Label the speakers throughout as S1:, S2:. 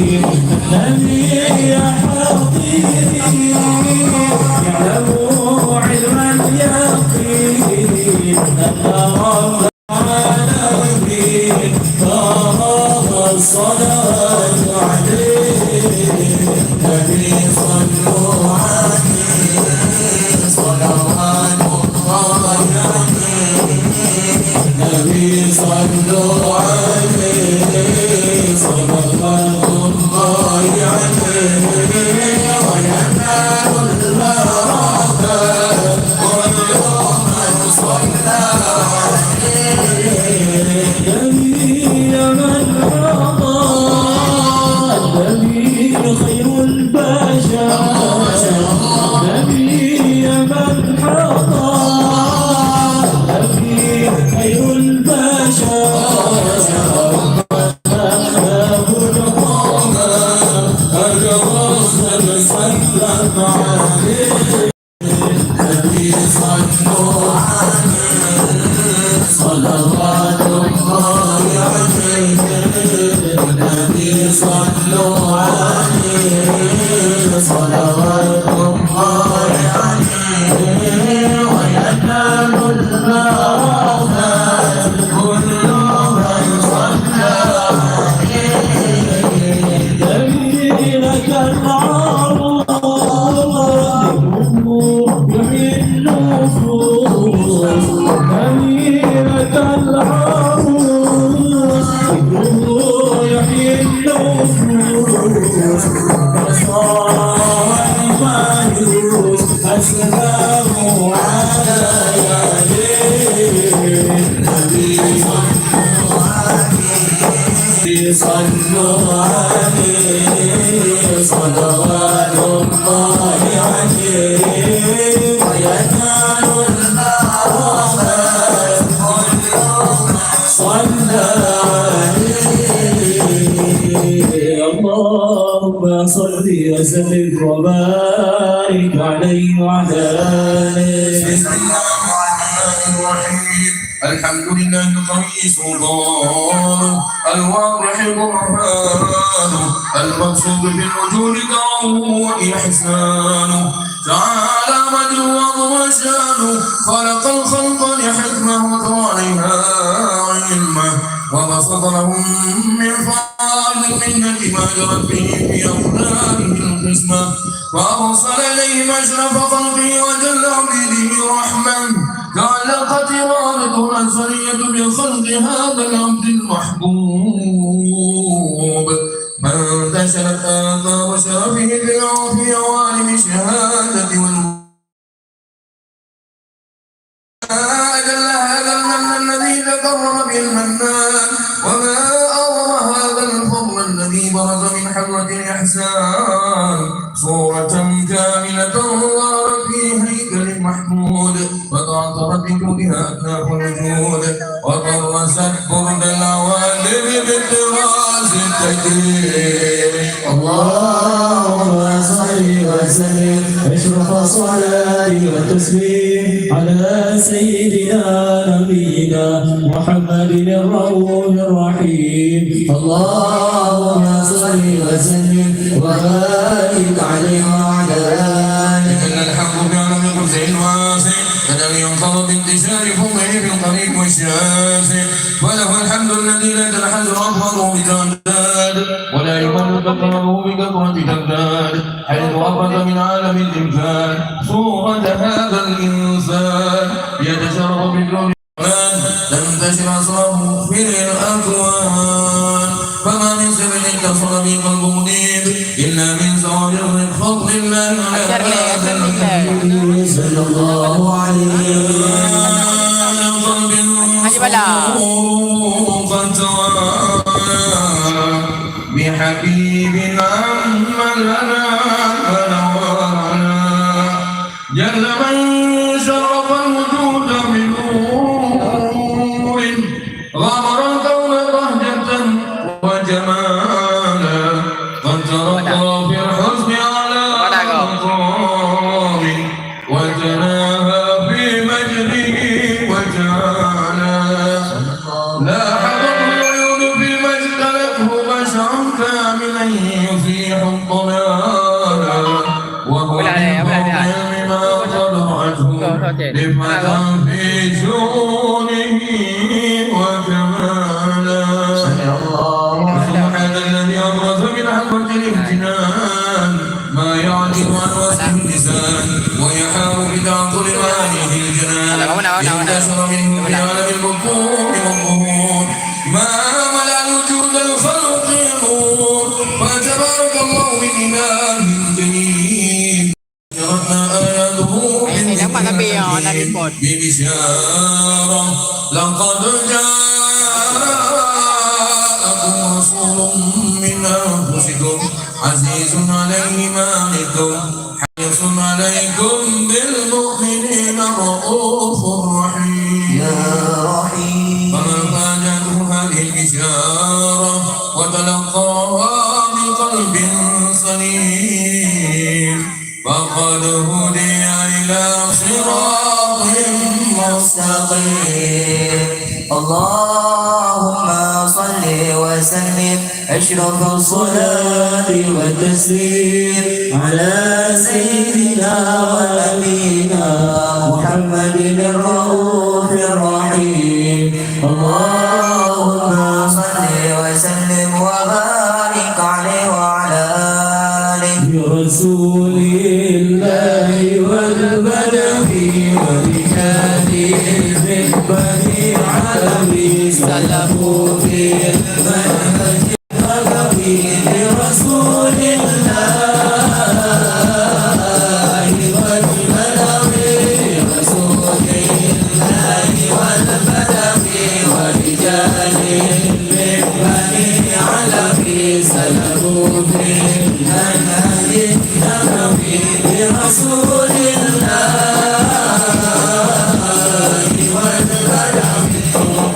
S1: النبي يا حبيبي يعلم علم اليقين أن رب العالمين فرض الصلاة عليه النبي صلوا عليه صلوات الله عليه النبي صلوا عليه صلوات الله عليه وينال البركات كل من صلى عليه النبي من رضى النبي خير البشر النبي من حضى النبي خير البشر النبي صلوا عليه صلوات الله عليه النبي صلوا عليه صلوات الله عليه وينال البركات كل من صلى عليه النبي لك العرض أميرة العروس يحيي النفوس وصائب الروس السلام على النبي صلوا عليه صلوات الله عليه وينال البركات صلى عليه اللهم صل وسلم وبارك عليه وعلى آله.
S2: بسم الله الرحمن الرحيم الحمد لله القوي سلطانه الواضح برهانه المقصود في الوجود كرمه وإحسانه تعالى مجده وعظم شانه خلق الخلق لحكمه وطوعها علمه وبسط لهم من فضل منة ما جرت به في أقداره القسمة وأرسل إليهم أشرف خلقه وجل عبده رحمة تعلقت إرادته الأزلية بخلق هذا العبد المحبوب ما انتشرت آثار شرفه في عوالم الشهادة أجل هذا المن الذي تكرم به المنان وما أعظم هذا الفضل الذي برز من حضرة الإحسان صورة كاملة ظهرت في هيكل محمود وتعطرت بجودها أكناف الوجود وطرست برد العوالم بالطراز التكريم
S1: اللهم صل وسلم اشرف صلاه وتسليم على سيدنا نبينا محمد الرؤوف الرحيم اللهم صل وسلم وبارك عليه وعلى اله.
S2: إن الحق كان بقدر واسع فلم ينقض بانتشار فضله في القريب والشاسع وله الحمد الذي لا تنحز أفضله بتعداد ولا يمل ذكره بكثرة تمداد حيث أبرز من عالم الإمكان صورة هذا الإنسان يتشرف بالكون تنتشر أسراره في الأكوان فما من سر اتصل به قلب منيب إلا من سوابق فضل الله على هذا النبي
S1: صلى الله عليه
S2: بحبيب عم لنا فنورنا جل من شرف الوجود بنور غمر الكون بهجة وجمالا قد ترقى في الحسن على مقام وتناهى في مجده وجالا لا حضر العيون في مجد له بشر كاملا يفيح الضلال وهو بما قدرته رفعة في شؤونه وكمالا سبحان الذي أبرز من حقة الامتنان ما يعجب عن وصف اللسان ويحار بتعطل معانيه الجنان انتشر منه في عالم البطون والظهور ما ملأ الوجود الخلق نور فتبارك الله من إله جليل جرتنا آياته ببشارة لقد جاءكم رسول من أنفسكم عزيز عليه ما عنتم حريص عليكم بالمؤمنين رؤوف رحيم فمن فاجأته هذه البشارة وتلقاها بقلب سليم فقد هدي إلى صراط مستقيم.
S3: اللهم صل وسلم أشرف الصلاة والتسليم على سيدنا ونبينا محمد الرؤوف الرحيم. اللهم صل وسلم وبارك عليه وعلى آله
S1: برسول الله والبدء ورجال الحكمة علوي سلفوا في المنهج النبوي لرسول الله والبدء لرسول الله والبدء ورجال الحكمة علوي سلفوا في المنهج النبوي لرسول الله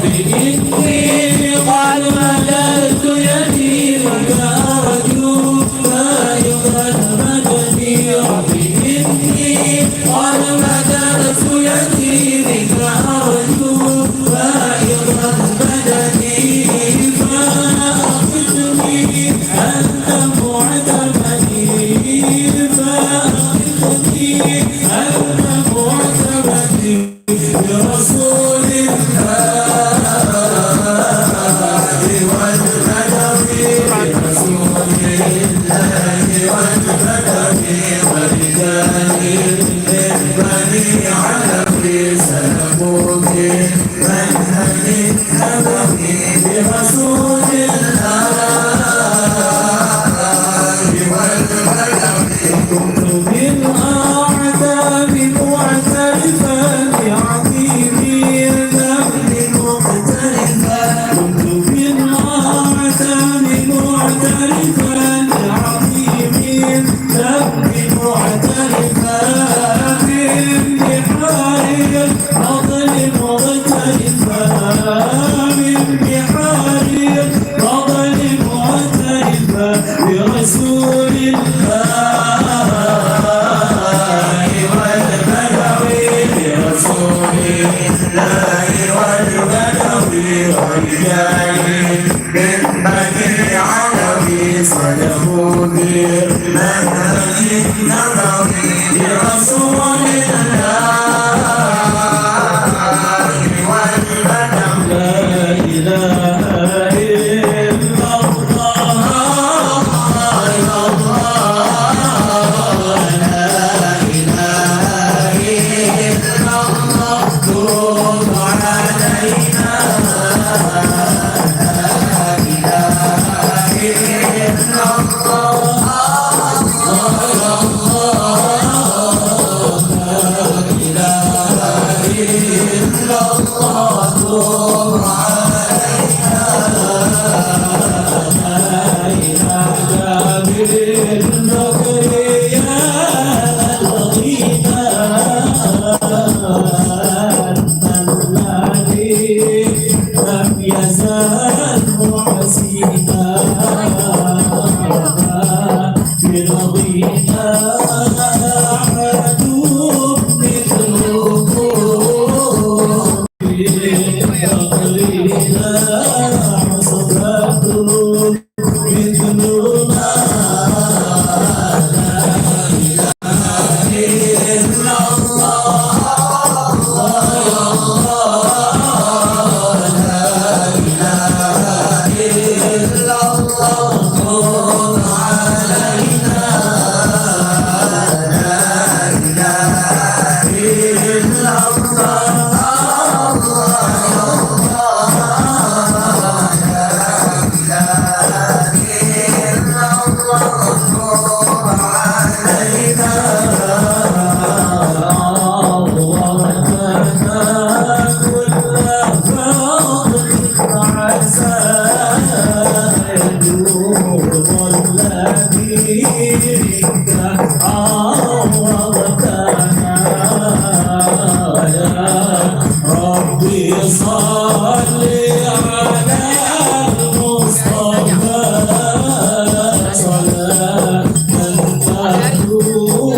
S1: إني قد مددت يدي لك أرجو ما يغلبني ربي إني قد مددت يدي لك أرجو ما يغلبني فأخذني أنت معتمدي فأخذني أنت معتمدي برسول الله يزال محسنا نبيك عوضتنا يا ربي صل على المصطفى صلاة تكون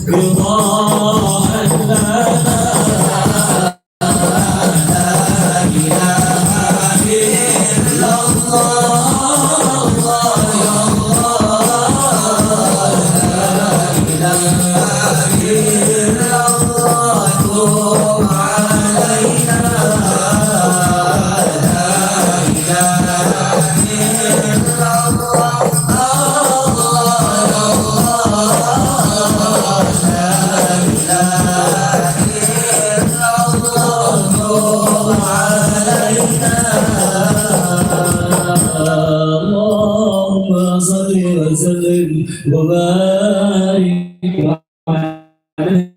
S1: رضاء لنا اللهم صل وسلم وبارك عليه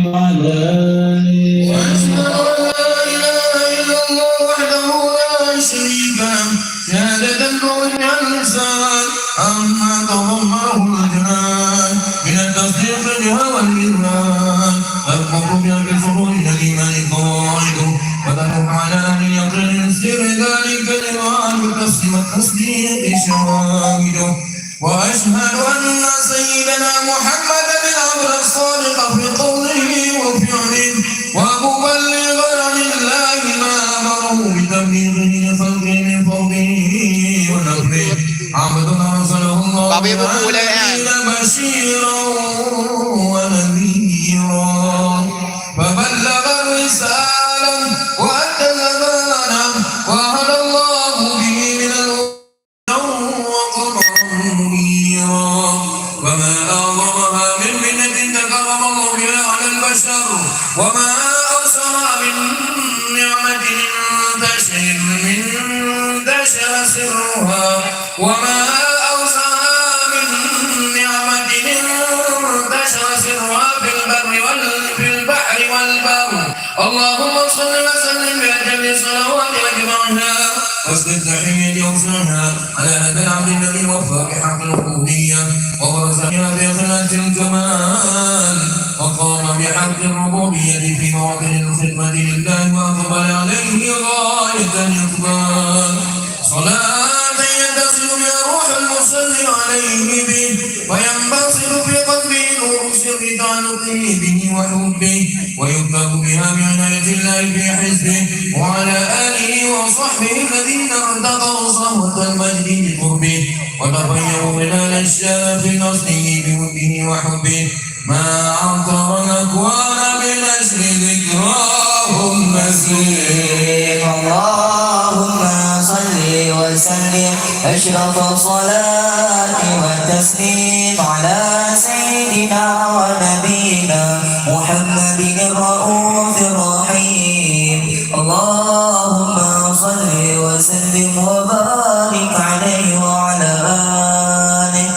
S1: وعلى آله
S2: وأشهد أن لا إله إلا الله وحده لا شريك له شهادة المؤمن اللسان أما تضمنه الجنان من التصديق بها والإيمان تكفر بها بالفضول الإيمان قواعده وتنوح على أهل اليقين سر ذلك الإيمان بتسليم التصديق شواهده وأشهد أن سيدنا محمدا العبد الصادق في قوله وفعله ومبلغا عن الله ما أمره بتبليغه لخلقه من فضله ونفله عبد أرسله الله بالعالمين بشيرا ونذيرا فبلغ الرسالة وأدى الأمانة وهدى الله به من وقمرا منيرا وما أعظمها من منة تكرم الله بها على البشر وما أوسعها من نعمة انتشر سرها وما أوسعها من نعمة انتشر سرها في البحر والبر اللهم صل وسلم بأجل الصلوات وأجمعها واسلم تحية أوصلها على هذا العبد الذي وفى بحق العبودية وورثها بخلة الكمال وقام بحق الربوبية في مواطن الخدمة لله وأقبل عليه غاية الإقبال صلاة يتصل بها روح المصلي عليه به وينبسط في قلبه نور سر تعلقه به وحبه ويكتب بها بعناية الله في حزبه وعلى آله وصحبه الذين ارتقوا صهوة المجد بقربه وتغيروا خلال الشام في نصره بوده وحبه ما عطر الأكوان بنشر ذكراهم مسير
S3: اللهم صل وسلم أشرف الصلاة والتسليم على سيدنا ونبينا محمد الرؤوف الرحيم اللهم صل وسلم وبارك عليه وعلى آله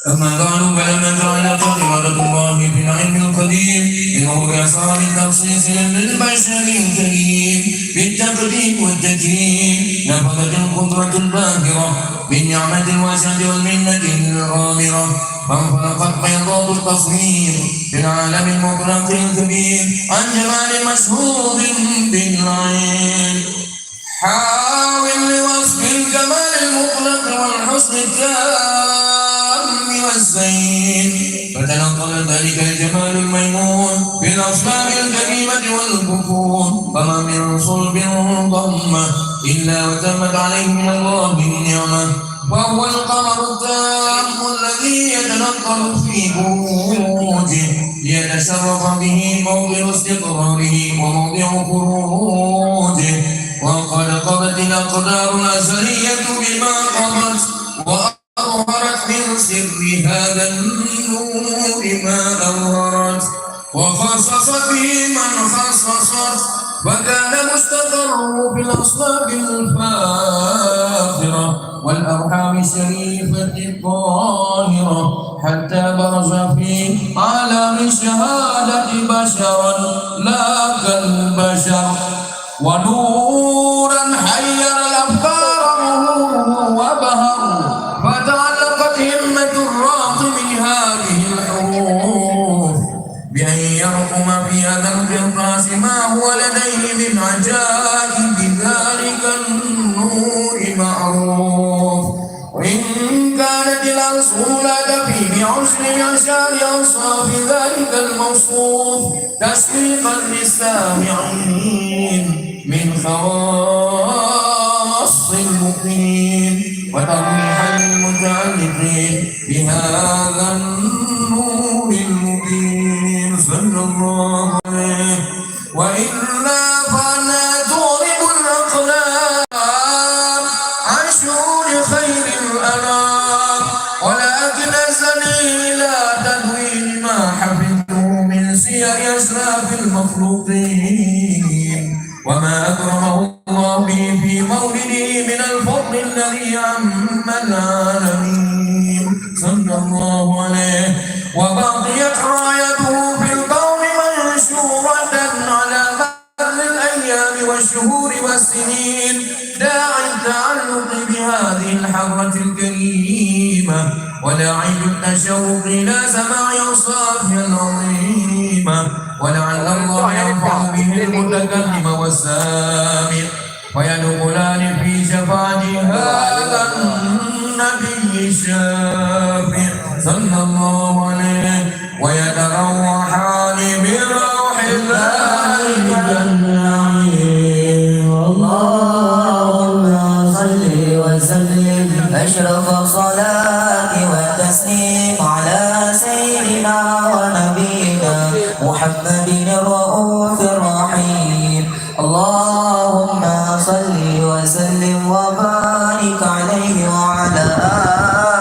S2: أما بعد فلما جعل قدرة الله في العلم القديم إنه بأسرار التخصيص للبشر الكريم بالتقديم والتكريم نفذت القدرة الباهرة بالنعمة الواسعة والمنة الغامرة فانفلقت بيضاء التصوير في العالم المطلق الكبير عن جمال مشهود بالعين حاول لوصف الكمال المطلق والحسن التام والزين فتنقل ذلك الجمال الميمون بالأصنام الكريمة والكفور فما من صلب ضمة إلا وتمت عليه من الله النعمة وهو القمر التام الذي يتنقل في بروجه ليتشرف به موضع استقراره وموضع خروجه وقد قضت الأقدار الأزلية بما قضت وأظهرت من سر هذا النور ما أظهرت وخصصت به من خصصت وكان مستقره في الأصلاب الفاخرة والأرحام الشريفة الطاهرة حتى برز في عالم الشهادة بشرا لا كالبشر ونورا حير الأفكار وبهر فتعلقت عجائب ذلك النور معروف وإن كانت الأصول تفي بعشر أشهر أوصاف ذلك الموصوف تسويقا للسامعين من خواص المؤمنين وتوضيحا للمتعلقين بهذا النور المبين صلى الله عليه وإنا فعلنا تغرب الأقلام عن شؤون خير الأنام ولكن أسألني إلى تدوين ما حفظته من سير أشراف المخلوقين وما أكرمه الله به في مولده من الفضل الذي عم العالمين صلى الله عليه وبقيت رايته في القوم منشورة على مر الأيام والشهور والسنين داعي التعلق بهذه الحرة الكريمة وداعي التشوق إلى سماع أوصافها العظيمة ولعل الله ينفع به المتكلم والسامع ويدخلان في شفاعة هذا النبي الشافع صلى الله عليه ويتروحان بروح الله
S1: النعيم
S3: اللهم صل وسلم أشرف الصلاة والتسليم على سيدنا ونبينا محمد الرؤوف الرحيم اللهم صل وسلم وبارك عليه وعلى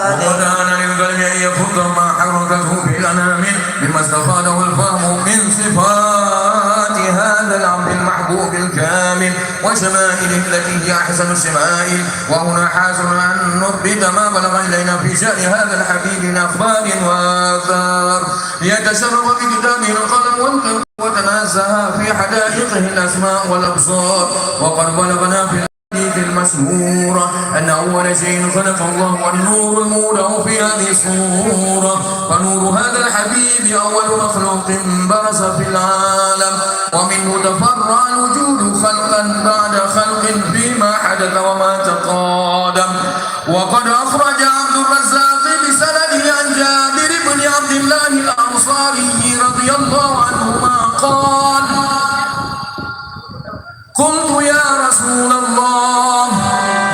S3: آله
S2: وكان للقلب أن يفض ما حركته في الأنام مما استفاده الفهم من صفات هذا العبد المحبوب الكامل وشمائله التي هي أحسن الشمائل وهنا حاجنا أن نثبت ما بلغ إلينا في شأن هذا الحبيب من أخبار وآثار ليتشرف بكتابه القلم والقلم وتنازها في حدائقه الأسماء والأبصار وقد بلغنا في الحديث المشهورة أن أول شيء خلق الله والنور المولى في هذه الصورة فنور هذا الحبيب أول مخلوق برز في العالم ومنه تفرع الوجود خلقا بعد خلق فيما حدث وما تقادم وقد أخرج عبد الرزاق بسنده عن جابر بن عبد الله الأنصاري رضي الله عنهما قال قلت يا رسول الله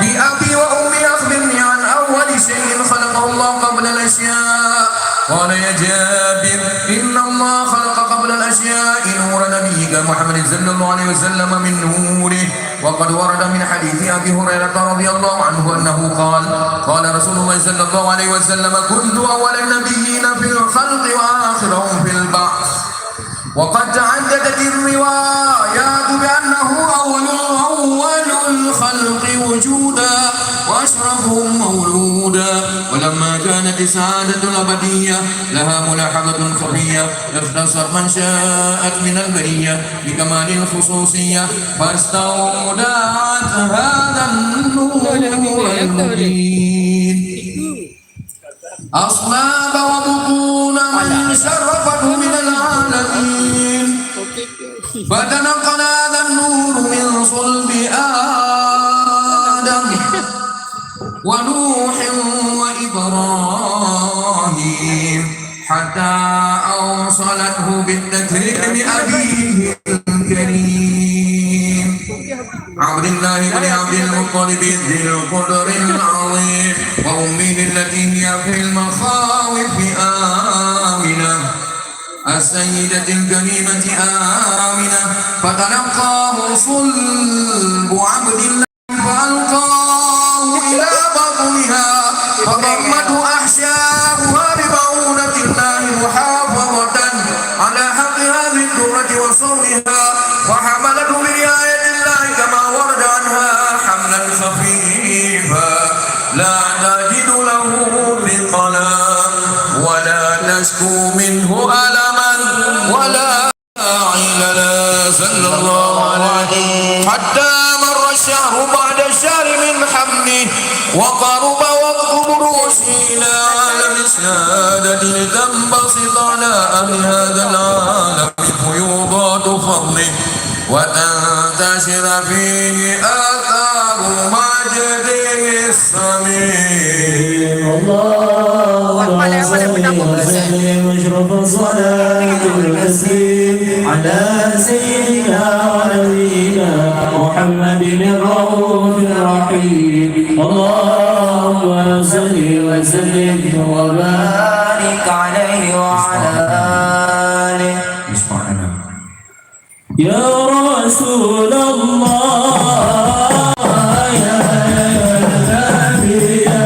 S2: بأبي وأمي أخبرني عن أول شيء خلقه الله قبل الأشياء قال يا جابر إن الله خلق قبل الأشياء نور نبيك محمد صلى الله عليه وسلم من نوره وقد ورد من حديث أبي هريرة رضي الله عنه أنه قال قال رسول الله صلى الله عليه وسلم كنت أول النبيين في الخلق وآخرهم في البعث وقد تعددت الروايات بأنه أول الخلق وجودا وأشرفهم مولودا ولما كانت السعادة الأبدية لها ملاحظة خفية اختصت من شاءت من البرية بكمال الخصوصية فاستودعت هذا النور المبين أصلاب وبطون من شرفته من العالمين فتنقل هذا النور من صلب آدم ونوح وإبراهيم حتى أوصلته بالتكريم بأبيه الكريم عبد الله بن عبد المطلب ذي القدر العظيم وأمه التي هي في المخاوف آمنة السيدة الكريمة آمنة فتلقاه صلب عبد الله فألقاه إلى بطنها فضمته أحشاؤها بمعونة الله محافظة على حق هذه الدرة وصونها وحملته برعاية الله كما ورد عنها حملا خفيفا لا تجد له ثقلا ولا تشكو منه ألما ولا عللا صلى الله عليه حتى مر الشهر بعد الشهر من حمله وقرب وقت بروسه إلى عالم السعادة لتنبسط على أهل هذا العالم فيوضات فضله وتنتهي وانتشر فيه آثار مجده السميع.
S1: اللهم صل وسلم اشرف الصلاة والتسليم على سيدنا ونبينا محمد الرؤوف الرحيم. اللهم صل وسلم وبارك
S3: بارك عليه وعلى آله.
S1: يا رسول الله يا نبي يا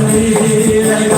S1: نبي لك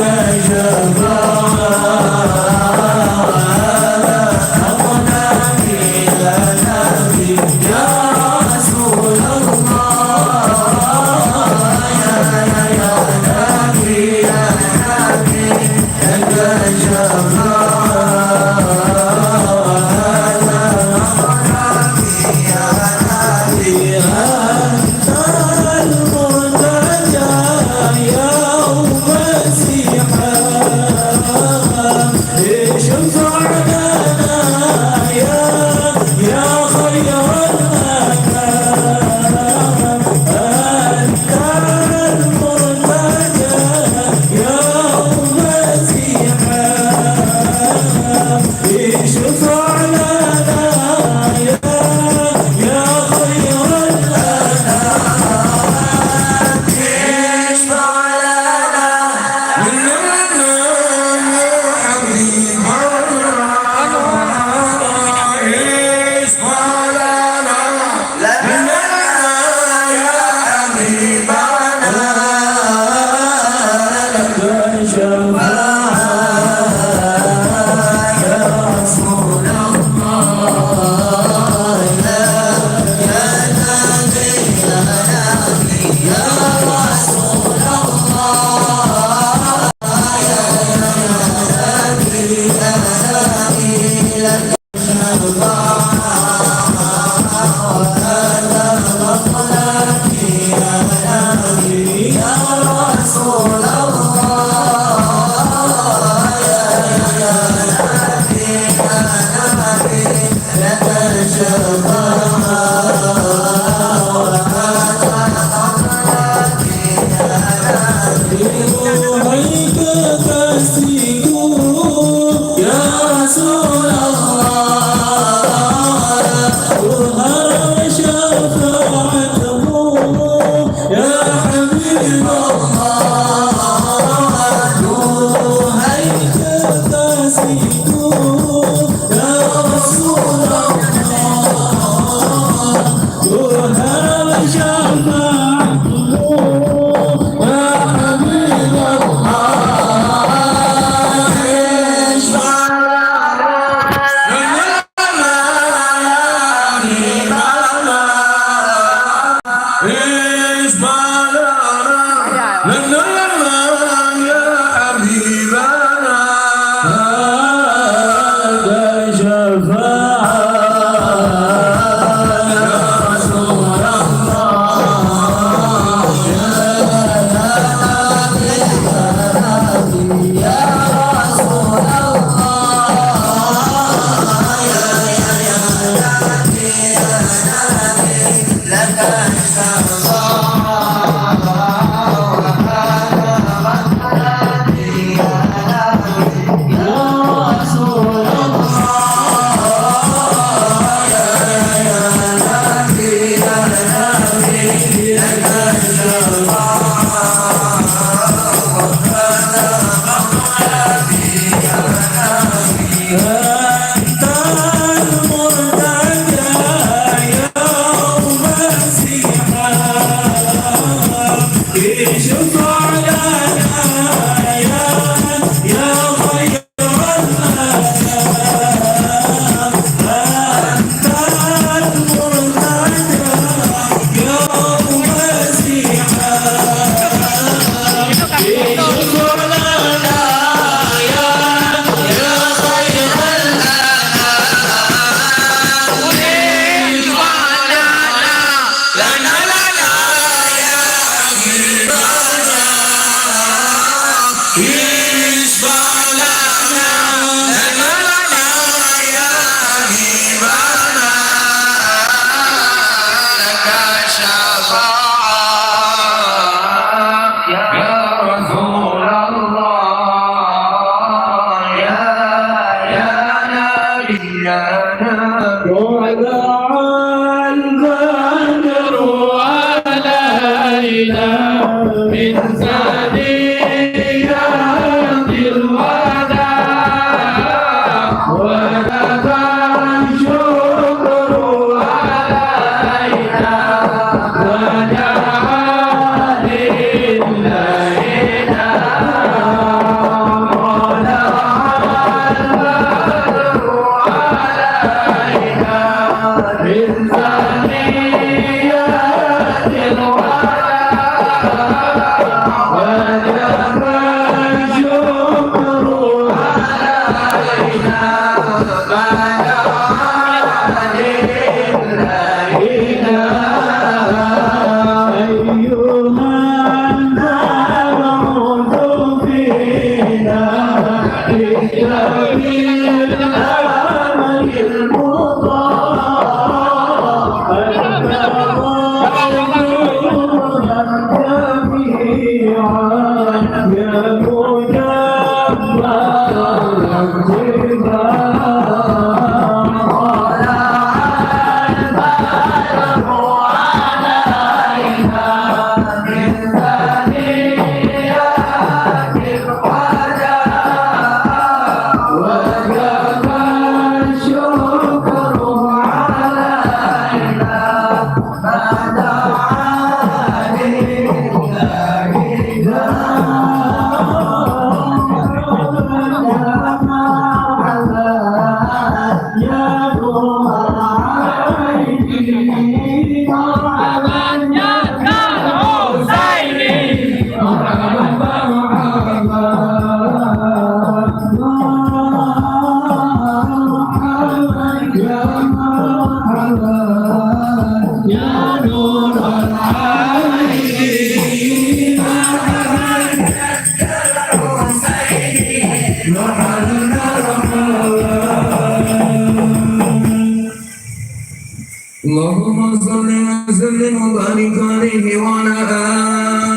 S2: اللهم صل وسلم وبارك عليه وعلى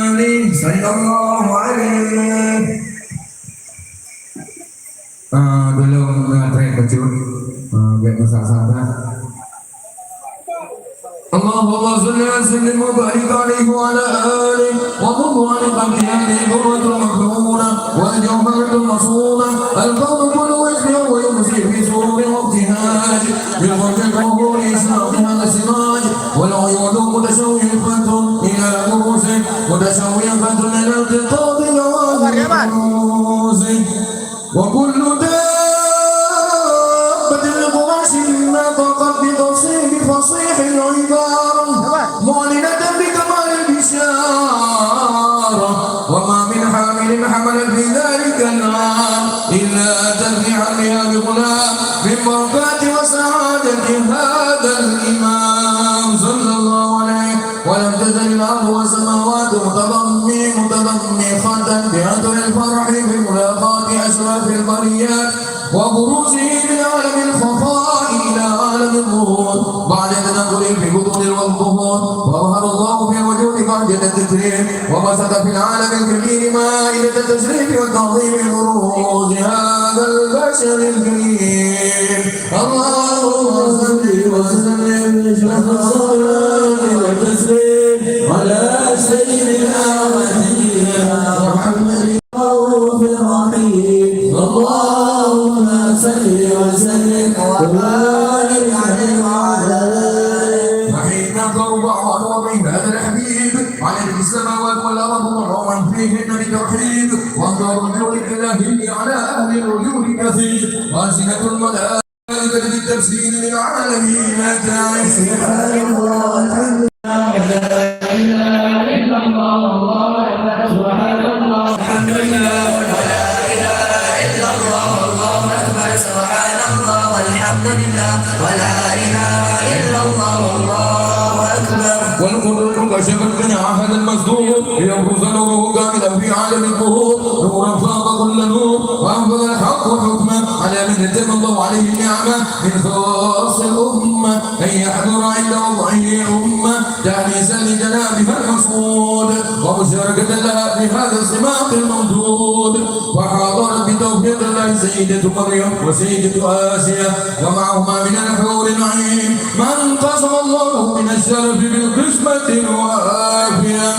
S2: آله صلى الله عليه. Belum track kecil, biar masak-masak. اللهم صل وسلم وبارك عليه وعلى آله ومبارك عليه برة مكرونة والجوهرة المصونة القوم كل وجه ويمسي في سرور وابتهاج بفضل القبور إسراق هذا السراج والعيون متشوقة إلى رؤوسه متشوقة إلى التقاط رؤوسه وكل دابة القرش نطقت بتصيب فصيح العبارة معلنة بكمال البشارة وما من حامل حمل في ذلك العام إلا تنفي عليها بغلام من بركات وسعادة هذا الإمام صلى الله عليه. ولم تزل الأرض والسماوات متضمخة بأثر الفرح بملاقاة أشرف البريات وبروزه من عالم الخفاء إلى عالم الظهور بعد تنقل في بطون والظهور وأظهر الله في الوجود بهجة التكريم وبسط في العالم الكبير مائدة التشريف والتعظيم بروز هذا البشر الكريم. اللهم صل وسلم وتسليم على سيدنا ونبينا محمد الرؤوف الرحيم. اللهم صل وسلم وبارك عليه وعلى آله. فحين تربع وبين هذا الحبيب على السماوات والارض ومن فيهن بتوحيد وانظر الجود الالهي على اهل الوجود كثير وازنه الملائكه بالتفسير للعالمين تعيش. سبحان الله الحمد والقدرة كشفت جناح هذا المسدود ليبرز نوره كاملا في عالم الظهور نورا فاق كل نور وأنفذ الحق حكما على من اتم الله عليه النعمة من خاص الأمة أن يحضر عند وضعه أمة تعنيسا لجنابها المصمود ومشاركة لها في هذا السماق الممدود. وحاضرت بتوفيق الله سيدة مريم وسيدة آسيا ومعهما من الحور العين من قسم الله من الشرف بالقسمة الوافية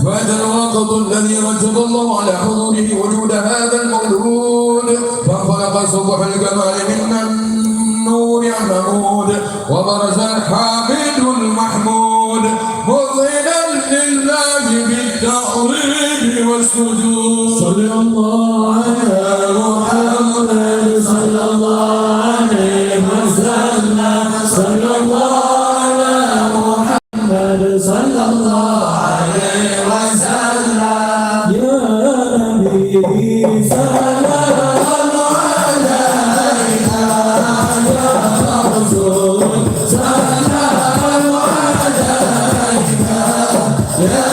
S2: فات الوقت الذي رتب الله على حضوره وجود هذا المولود فانطلق صبح الجمال من النور المحمود وبرز الحامد المحمود مذهلا لله بالتعظيم والسجود.
S1: صلى الله على محمد صلى الله عليه وسلم صلى الله على محمد صلى الله عليه وسلم يا نبي سلام عليك يا رسول سلام عليك يا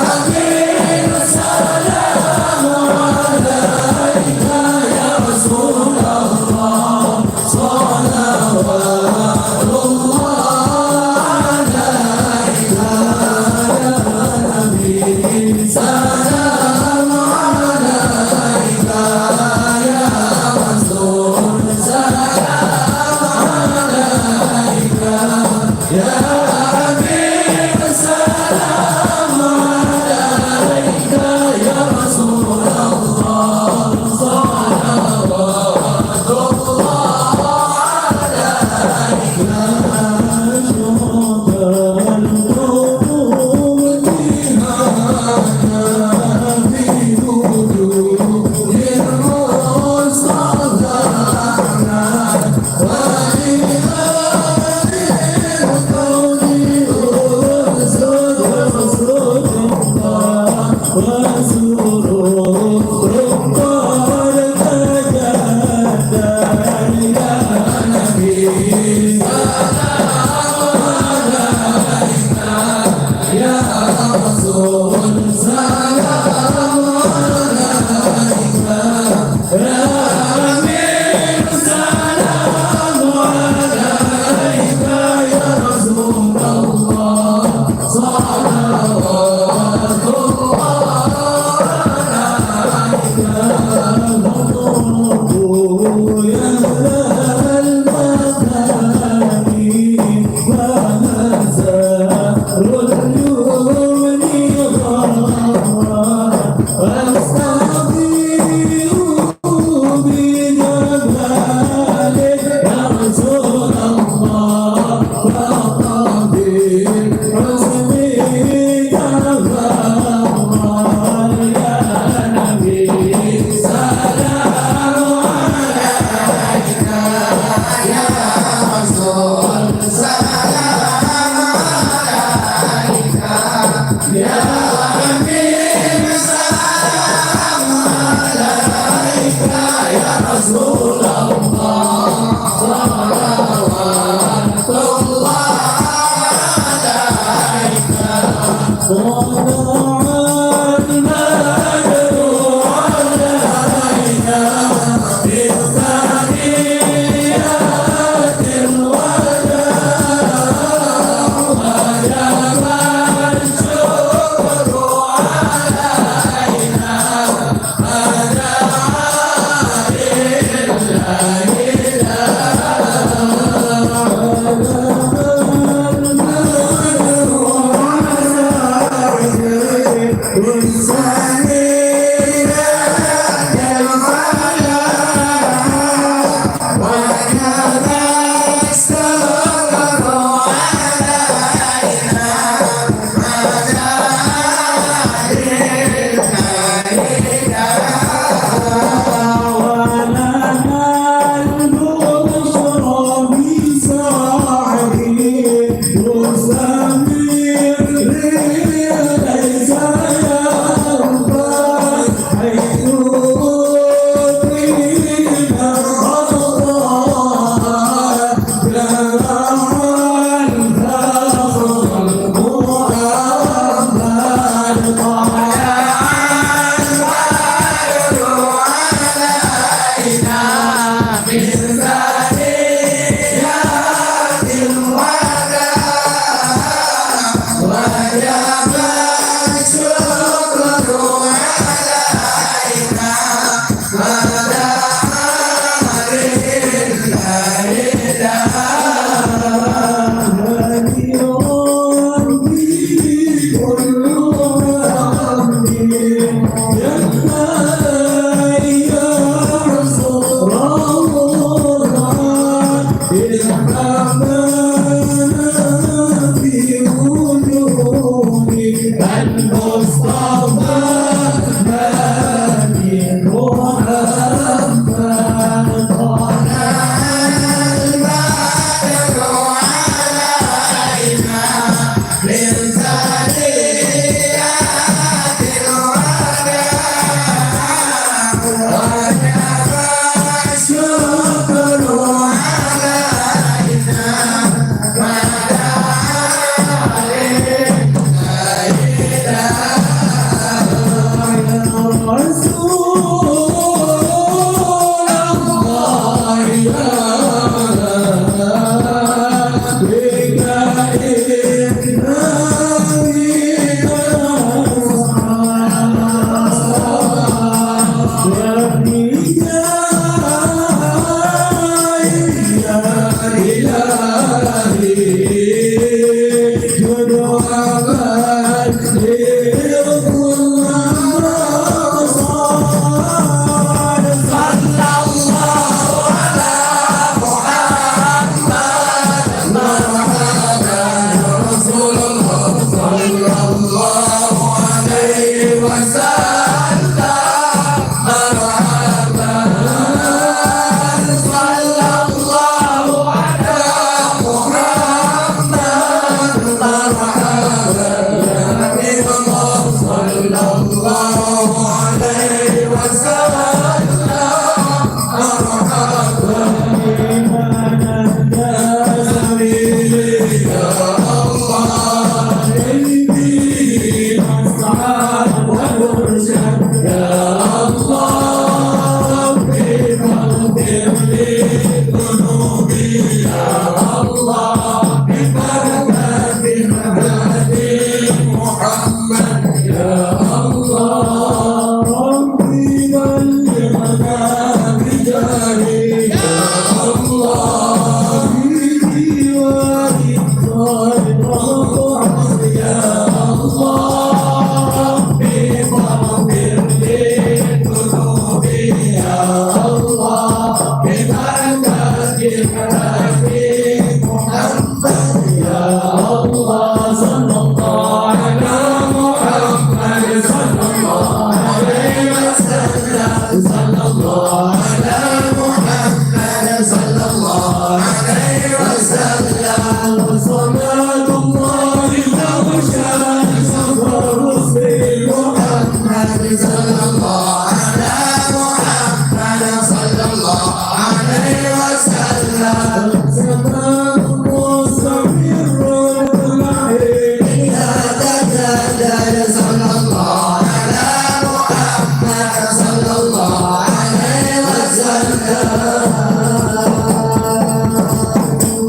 S1: حبيب سلام عليك يا رسول الله صلوات الله عليك يا نبي سلام عليك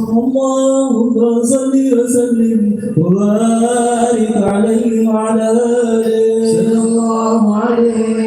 S1: اللهم صل وسلم وبارك عليه وعلى آله صلى الله عليه.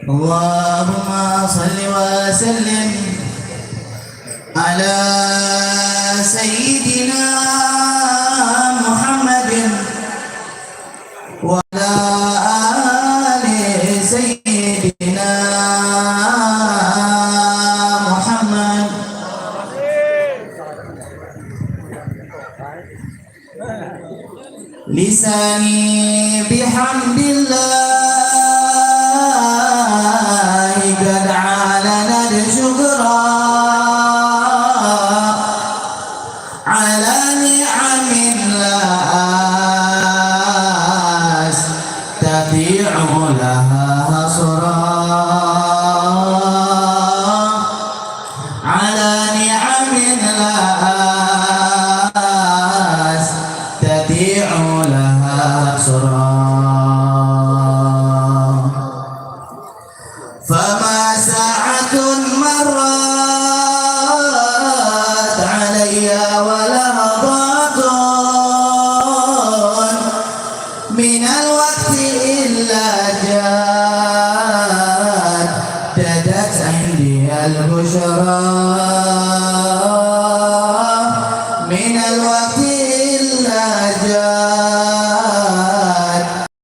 S3: اللهم صل وسلم على سيدنا محمد وعلى آل سيدنا محمد. لساني بحمد الله قد علنا الشكرا على نعم لا أستطيع لها حصرا، على نعم لا أستطيع لها حصرا. فما ساعة مرت علي ولحظات من الوقت إلا جدت عندي البشرى، من الوقت إلا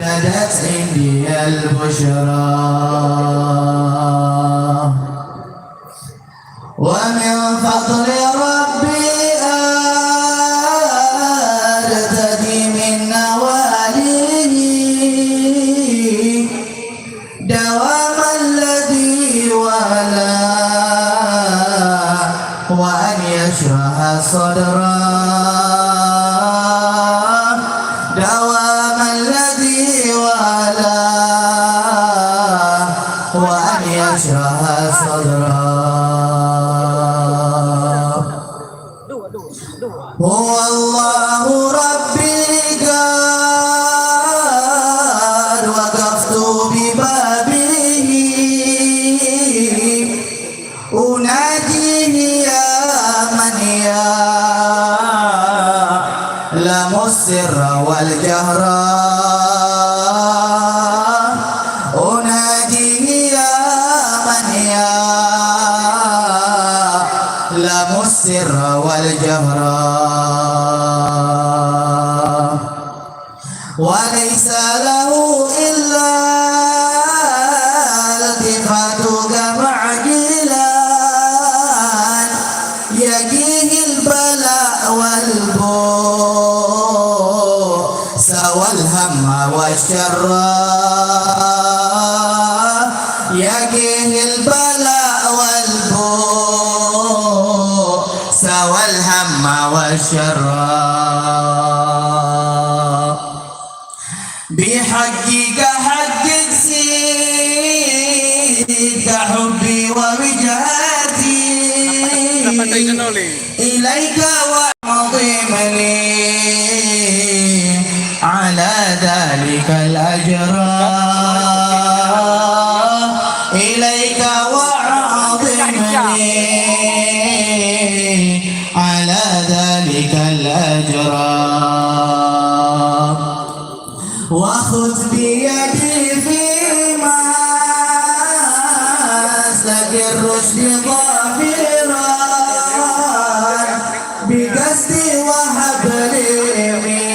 S3: جدت عندي البشرى. ومن فضل ربي أرتدي من نواليه دوام الذي ولا وأن يشرح صدرا، دوام الذي ولا وأن يشرح صدرا. هو الله ربي قد وقفت ببابه أناديه يا من يعلم السر والجهر، أناديه يا من يعلم السر والجهر. وليس له إلا التفاتك معجلا يجيه البلاء والبؤس والهم والشر، يجيه البلاء والبؤس والهم والشر. حقك حقك زيد كحبي ووجهتي إليك وعظيمني على ذلك الأجر إليك وعظيمني على ذلك الأجر وخذ بيدي فيما مسلك الرشد ظافرا بقصدي وهب لي من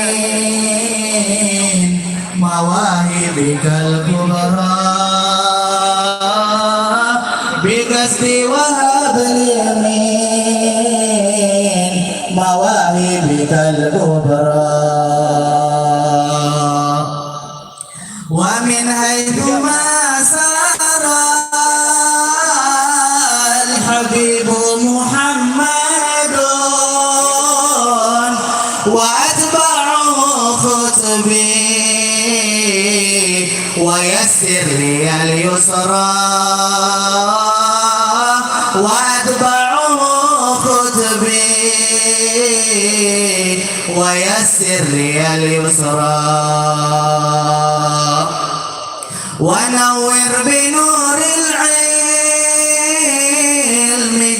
S3: مواهبك الكبرى بقصدي وهب لي من مواهبك الكبرى ومن حيث ما سار الحبيب محمد وأتبعه خطبي ويسر لي اليسرى وأتبعه خطبي ويسر لي اليسرى ونور بنور العلم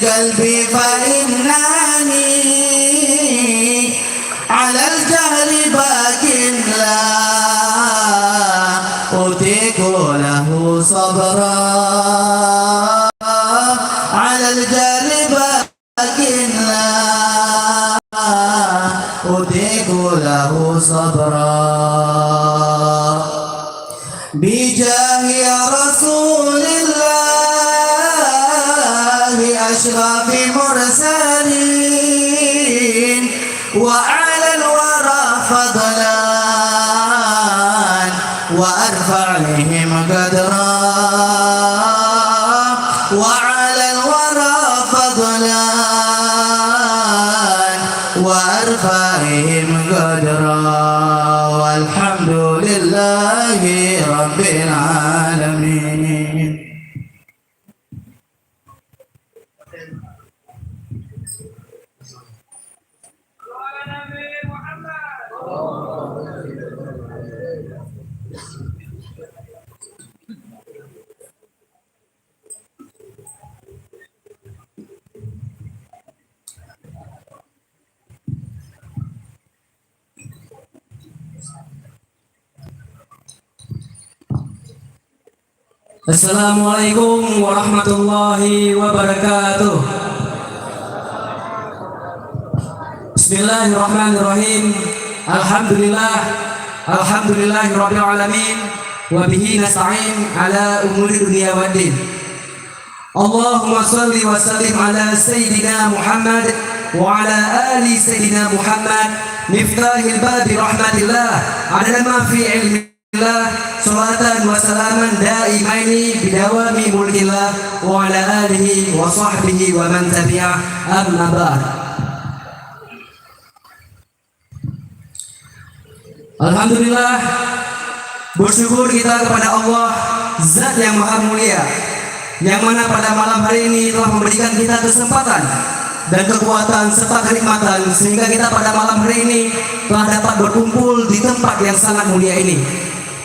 S3: قلبي فإنني على الجهل باق لا أطيق له صبرا على الجهل باق لا أطيق له صبرا بجاه يا رسول الله أشرف مرسلين وعلى الورى فضلا وأرفع لهم قدرا وعلى الورى فضلا وأرفعهم قدرا والحمد لله رب العالمين.
S1: Assalamualaikum warahmatullahi wabarakatuh. Bismillahirrahmanirrahim. Alhamdulillahi rabbil alamin wa bihi nasta'in ala umuri dunya waddin. Allahumma shalli wa sallim ala sayyidina Muhammad wa ala ali sayyidina Muhammad miftahil babi rahmatillah adada ma fi ilmi salatan wa salaman daimaini bidawami mulkillah wa ala alihi wa sahbihi wa man tabi'a amma ba'd. Alhamdulillah, bersyukur kita kepada Allah Zat yang maha mulia, yang mana pada malam hari ini telah memberikan kita kesempatan dan kekuatan serta kenikmatan sehingga kita pada malam hari ini telah dapat berkumpul di tempat yang sangat mulia ini,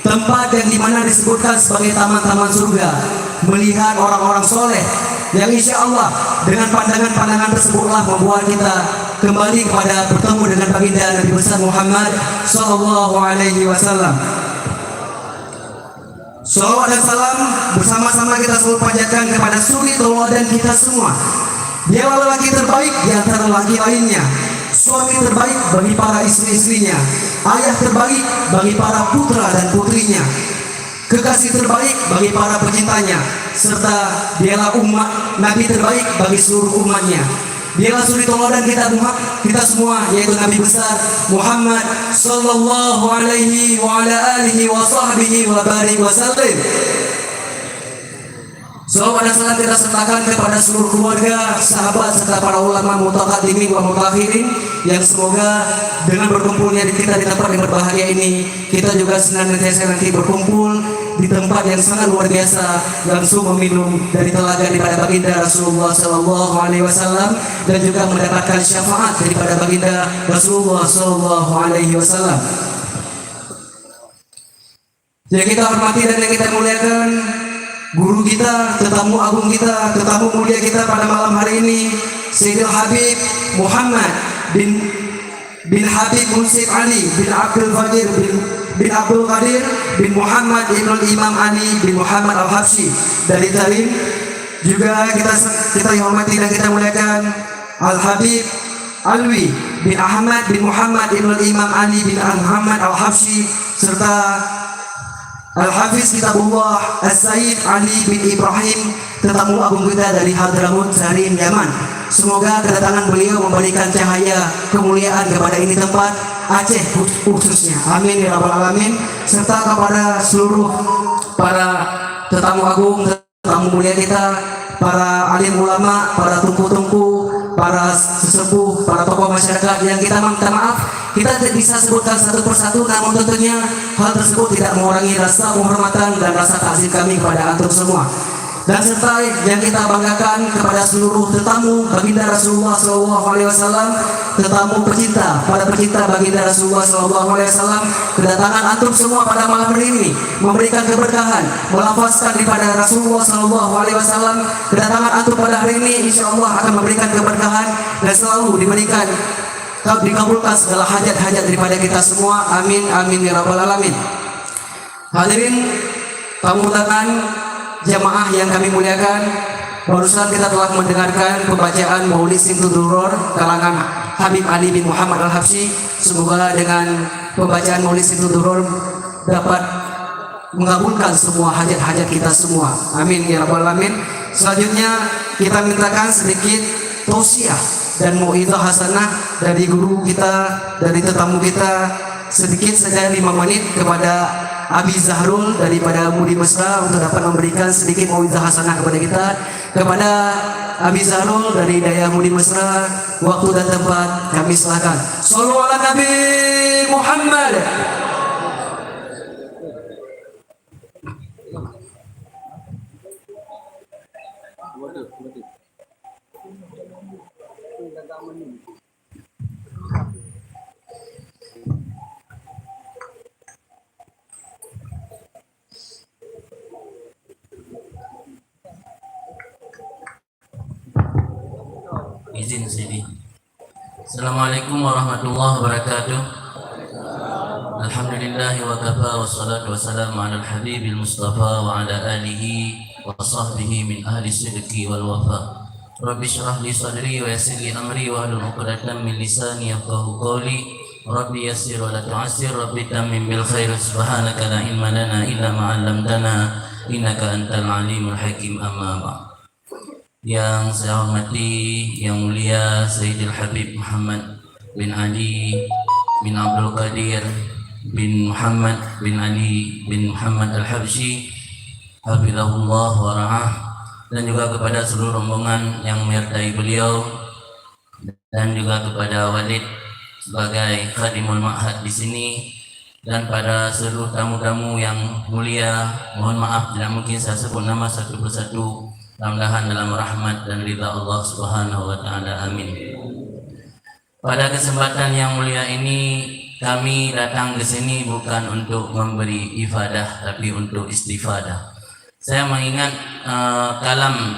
S1: tempat yang dimana disebutkan sebagai taman-taman surga, melihat orang-orang soleh yang insya Allah dengan pandangan-pandangan tersebutlah membuat kita kembali kepada bertemu dengan baginda Nabi besar Muhammad Sallallahu Alaihi Wasallam. Salawat dan salam bersama-sama kita selalu panjatkan kepada suri tauladan kita semua. Dialah lelaki terbaik di antara lelaki lainnya, suami terbaik bagi para istri-istrinya, ayah terbaik bagi para putra dan putrinya, kekasih terbaik bagi para pecintanya, serta dialah umat Nabi terbaik bagi seluruh umatnya. Dialah suri tauladan kita semua, yaitu Nabi besar Muhammad Sallallahu Alaihi wa ala alihi wa sahbihi wa barik wa sallim. Salawat dan salam kita sertakan kepada seluruh keluarga, sahabat serta para ulama mutaqaddimin wa mutakhirin yang semoga dengan berkumpulnya kita di tempat yang berbahagia ini, kita juga senantiasa nanti berkumpul di tempat yang sangat luar biasa, langsung meminum dari telaga daripada baginda Rasulullah Sallallahu Alaihi Wasallam dan juga mendapatkan syafaat daripada baginda Rasulullah Sallallahu Alaihi Wasallam. Yang kita hormati dan yang kita muliakan, guru kita, tetamu agung kita, tetamu mulia kita pada malam hari ini, Sayyidil Habib Muhammad bin Habib Munsif Ali bin Abdul Qadir bin Abdul Qadir bin Muhammad Ibnul Imam Ali bin Muhammad Al-Habsyi dari Tarim. Juga kita hormati dan kita muliakan Al-Habib Alwi bin Ahmad bin Muhammad Ibnul Imam Ali bin Muhammad Al-Habsyi serta Al-Hafiz Kitabullah As-Sayyid Ali bin Ibrahim, tetamu agung kita dari Hadramut Sarim, Yaman. Semoga kedatangan beliau memberikan cahaya kemuliaan kepada ini tempat Aceh khususnya. Amin ya rabbal alamin. Serta kepada seluruh para tetamu agung, tetamu mulia kita, para alim ulama, para tungku-tungku, para sesepuh, para tokoh masyarakat yang kita minta maaf kita tidak bisa sebutkan satu persatu, namun tentunya hal tersebut tidak mengurangi rasa penghormatan dan rasa takzim kami kepada antum semua. Dan serta yang kita banggakan kepada seluruh tetamu baginda Rasulullah Sallallahu Alaihi Wasallam, tetamu pecinta, para pecinta baginda Rasulullah Sallallahu Alaihi Wasallam, kedatangan antum semua pada malam hari ini memberikan keberkahan, melafazkan daripada Rasulullah Sallallahu Alaihi Wasallam. Kedatangan antum pada hari ini insya Allah akan memberikan keberkahan dan selalu diberikan dikabulkan segala hajat-hajat daripada kita semua. Amin amin ya rabbal alamin. Hadirin tamu undangan, jamaah yang kami muliakan, barusan kita telah mendengarkan pembacaan Maulid Simtuduror kalangan Habib Ali bin Muhammad Al-Habsyi. Semoga dengan pembacaan Maulid Simtuduror dapat mengabulkan semua hajat-hajat kita semua. Amin ya rabbal alamin. Selanjutnya kita mintakan sedikit tausiah dan mau'izah hasanah dari guru kita, dari tetamu kita, sedikit saja 5 menit kepada Abi Zahrul daripada Mudi Mesra untuk dapat memberikan sedikit mau'izah hasanah kepada kita. Kepada Abi Zahrul dari Daya Mudi Mesra, waktu dan tempat kami silakan. Shallu ala Nabi Muhammad.
S4: Izin sini. Assalamualaikum warahmatullahi wabarakatuh. Alhamdulillah wa kafa wassalatu wassalamu ala al-habibil mustafa wa ala alihi wa sahbihi min ahli sidqi wal wafa. Rabbi shrah li sadri wa yassir li amri wa hlul 'uqdatam min lisani yafqahu qawli. Rabbi yassir wa la tu'assir, Rabbi tammim bil khair. Subhanaka la ilma lana illa ma 'allamtana innaka antal alimul hakim. Amma ba'd. Yang saya hormati, yang mulia Sayyidil Habib Muhammad bin Ali bin Abdul Qadir bin Muhammad bin Ali bin Muhammad Al-Habsyi, hafizahullah wa ra'ah, dan juga kepada seluruh rombongan yang menyertai beliau, dan juga kepada Walid sebagai khadimul ma'had di sini, dan pada seluruh tamu-tamu yang mulia. Mohon maaf tidak mungkin saya sebut nama satu persatu. Mudah-mudahan dalam rahmat dan ridha Allah Subhanahu wa taala. Amin. Pada kesempatan yang mulia ini kami datang ke sini bukan untuk memberi ifadah tapi untuk istifadah. Saya mengingat kalam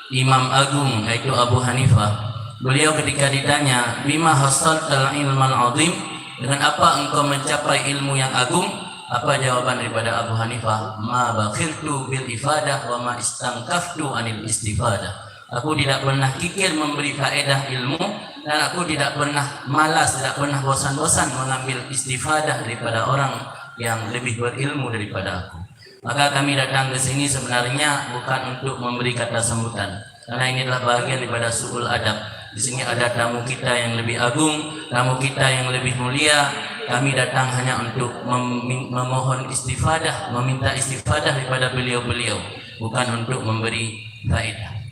S4: Imam Agung yaitu Abu Hanifah. Beliau ketika ditanya, "Bima hasaltal ilmal azim?" Dengan apa engkau mencapai ilmu yang agung? Apa jawaban daripada Abu Hanifah? Ma bakhiltu bil ifadah wa ma istangkaftu anil istifadah. Aku tidak pernah kikir memberi faedah ilmu, dan aku tidak pernah malas, tidak pernah bosan-bosan mengambil istifadah daripada orang yang lebih berilmu daripada aku. Maka kami datang ke sini sebenarnya bukan untuk memberi kata sambutan, karena ini adalah bagian daripada su'ul adab. Di sini ada tamu kita yang lebih agung, tamu kita yang lebih mulia. Kami datang hanya untuk memohon istifadah, meminta istifadah daripada beliau-beliau, bukan untuk memberi faedah.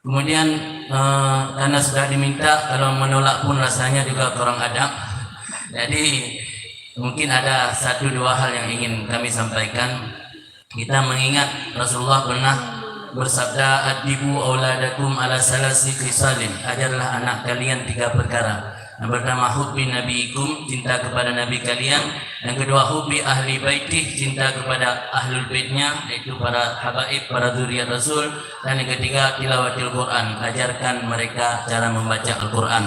S4: Kemudian karena sudah diminta, kalau menolak pun rasanya juga kurang adab. Jadi mungkin ada satu dua hal yang ingin kami sampaikan. Kita mengingat Rasulullah pernah bersabda, adibu auladakum ala salasi khisalin, ajarlah anak kalian 3 perkara. Yang pertama, hubbi nabiikum, cinta kepada nabi kalian. Yang kedua, hubbi ahli baitih, cinta kepada ahlul baitnya, yaitu para habaib, para zuriat Rasul. Dan yang ketiga, tilawatil Quran, ajarkan mereka cara membaca Al-Quran.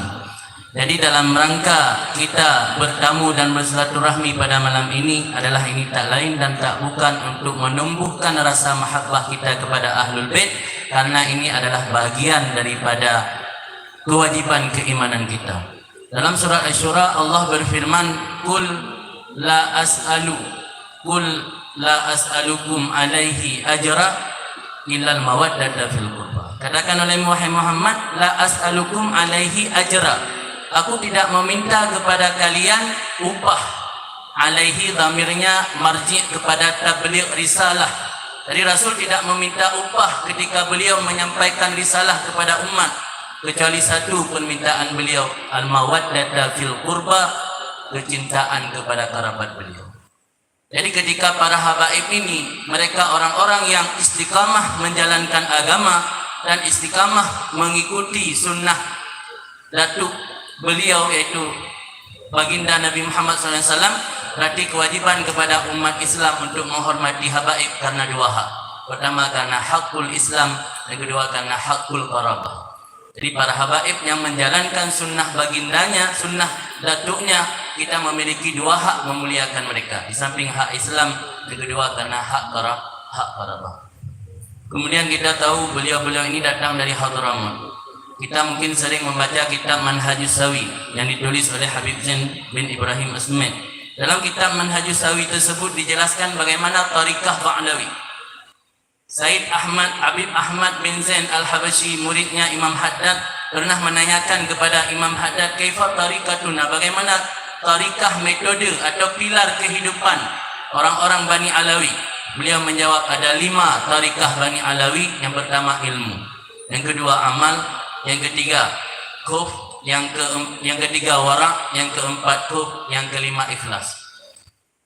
S4: Jadi dalam rangka kita bertamu dan bersilaturahmi pada malam ini adalah ini tak lain dan tak bukan untuk menumbuhkan rasa mahabbah kita kepada ahlul bait, karena ini adalah bagian daripada kewajiban keimanan kita. Dalam surah Asy-Syura Allah berfirman, Qul la as'alukum alaihi ajra illal mawaddata fil qurba. Katakan oleh Muhammad, la as'alukum alaihi ajra. Aku tidak meminta kepada kalian upah. Alaihi dhamirnya marji kepada tabligh risalah. Jadi Rasul tidak meminta upah ketika beliau menyampaikan risalah kepada umat, kecuali satu permintaan beliau, al-mawaddata fil qurba, kecintaan kepada kerabat beliau. Jadi ketika para habaib ini, mereka orang-orang yang istiqamah menjalankan agama dan istiqamah mengikuti sunnah datuk beliau, yaitu baginda Nabi Muhammad SAW, berarti kewajiban kepada umat Islam untuk menghormati habaib karena 2 hak. Pertama karena hakul Islam, yang kedua karena hakul qarabah. Jadi para habaib yang menjalankan sunnah bagindanya, sunnah datuknya, kita memiliki 2 hak memuliakan mereka. Di samping hak Islam, yang kedua karena hak qarabah. Kemudian kita tahu beliau-beliau ini datang dari Hadramaut. Kita mungkin sering membaca kitab Manhajus Sawi yang ditulis oleh Habib Zain bin Ibrahim Asmed. Dalam kitab Manhajus Sawi tersebut dijelaskan bagaimana tarikah Ba'lawi. Said Habib Ahmad bin Zain Al-Habashi, muridnya Imam Haddad, pernah menanyakan kepada Imam Haddad, kaifa tarikatuna, bagaimana tarikah, metode atau pilar kehidupan orang-orang Bani Alawi. Beliau menjawab, ada 5 tarikah Bani Alawi. Yang pertama ilmu, yang kedua amal, yang ketiga khuf, yang ketiga wara', yang keempat khuf, yang kelima ikhlas.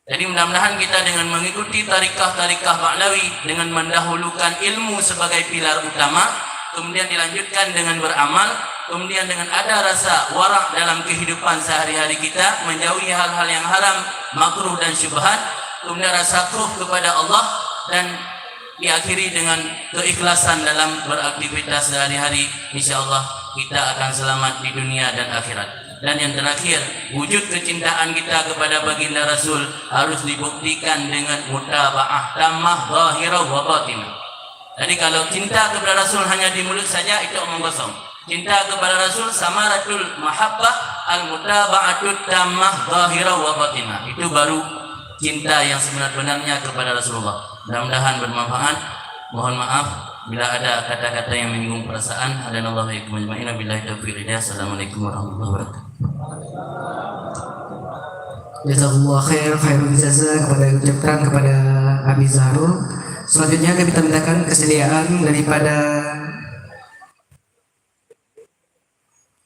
S4: Jadi mudah-mudahan kita dengan mengikuti tarikah-tarikah Ba'lawi, dengan mendahulukan ilmu sebagai pilar utama, kemudian dilanjutkan dengan beramal, kemudian dengan ada rasa wara' dalam kehidupan sehari-hari kita, menjauhi hal-hal yang haram, makruh dan syubhat, kemudian rasa khuf kepada Allah, dan diakhiri dengan keikhlasan dalam beraktivitas sehari-hari. InsyaAllah kita akan selamat di dunia dan akhirat. Dan yang terakhir, wujud kecintaan kita kepada baginda Rasul harus dibuktikan dengan mutaba'ah tammah zahirah wa batinah. Jadi kalau cinta kepada Rasul hanya di mulut saja, itu omong kosong. Cinta kepada Rasul samaratul mahabbah al-mutaba'atut tammah zahirah wa batinah. Itu baru cinta yang sebenar-benarnya kepada Rasulullah. Mudah-mudahan bermanfaat. Mohon maaf bila ada kata-kata yang menyinggung perasaan. Hadanallahu wa iyyakum ajma'in. Billahi taufiq wal hidayah. Assalamualaikum warahmatullahi wabarakatuh.
S1: Jazakumullah khairul jazaa kepada ucapkan kepada Abi Zahrul. Selanjutnya kita mintakan kesediaan daripada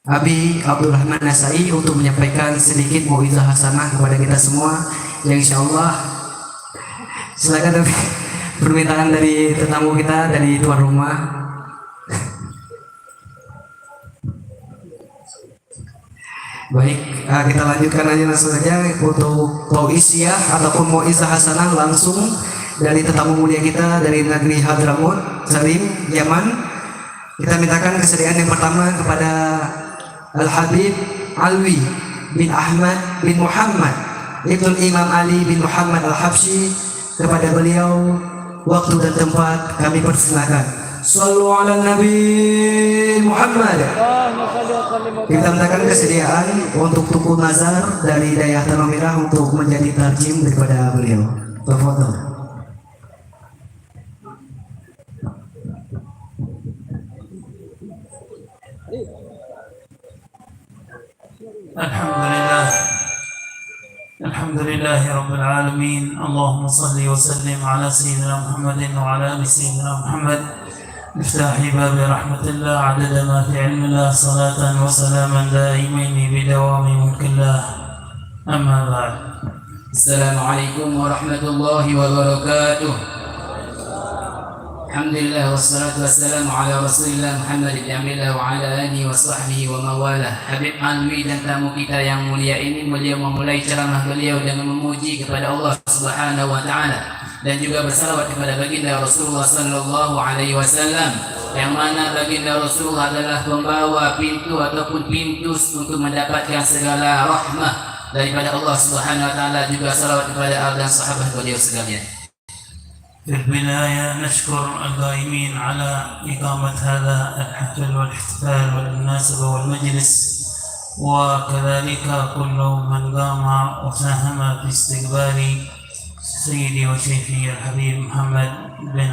S1: Abi Abdul Rahman Nasai untuk menyampaikan sedikit mau'izah hasanah kepada kita semua, yang insyaallah silakan permintaan dari tetamu kita, dari tuan rumah. Baik, kita lanjutkan aja langsung saja untuk tau'isiyah ataupun mau'izah hasanah langsung dari tetamu mulia kita dari negeri Hadramaut, Salim, Yaman. Kita mintakan kesediaan yang pertama kepada Al-Habib Alwi bin Ahmad bin Muhammad Ibnu Imam Ali bin Muhammad Al-Habsyi. Kepada beliau waktu dan tempat kami persilakan. Shallu ala Nabi Muhammad. Kita mintakan kesediaan untuk Tukul Nazar dari Dayah Tanah Merah untuk menjadi tarjim daripada beliau. Tafadhol.
S5: Alhamdulillahi Rabbil Alamin. Allahumma salli wa sallim ala Sayyidina Muhammadin wa ala ali Sayyidina Muhammad مفتاح باب رحمة الله عدد ما في علم الله صلاة وسلاما دائمين بدوام ملك الله أما بعد.
S1: Assalamualaikum warahmatullahi wabarakatuh. Alhamdulillah wassalatu wassalamu ala Rasulillah Muhammad bin Abdillah wa ala alihi wa sahbihi wa mawalah. Habib Alwi dan tamu kita yang mulia ini, beliau memulai ceramah beliau dengan memuji kepada Allah Subhanahu wa taala dan juga bersalawat kepada baginda Rasulullah sallallahu alaihi wasallam, yang mana baginda Rasulullah adalah pembawa pintu ataupun pintu untuk mendapatkan segala rahmah daripada Allah Subhanahu wa taala, juga salawat kepada al dan sahabat beliau sekalian.
S5: في البداية نشكر القائمين على إقامة هذا الحفل والاحتفال والمناسبة والمجلس، وكذلك كل من قام وساهم في استقبال سيدي وشيخي الحبيب محمد بن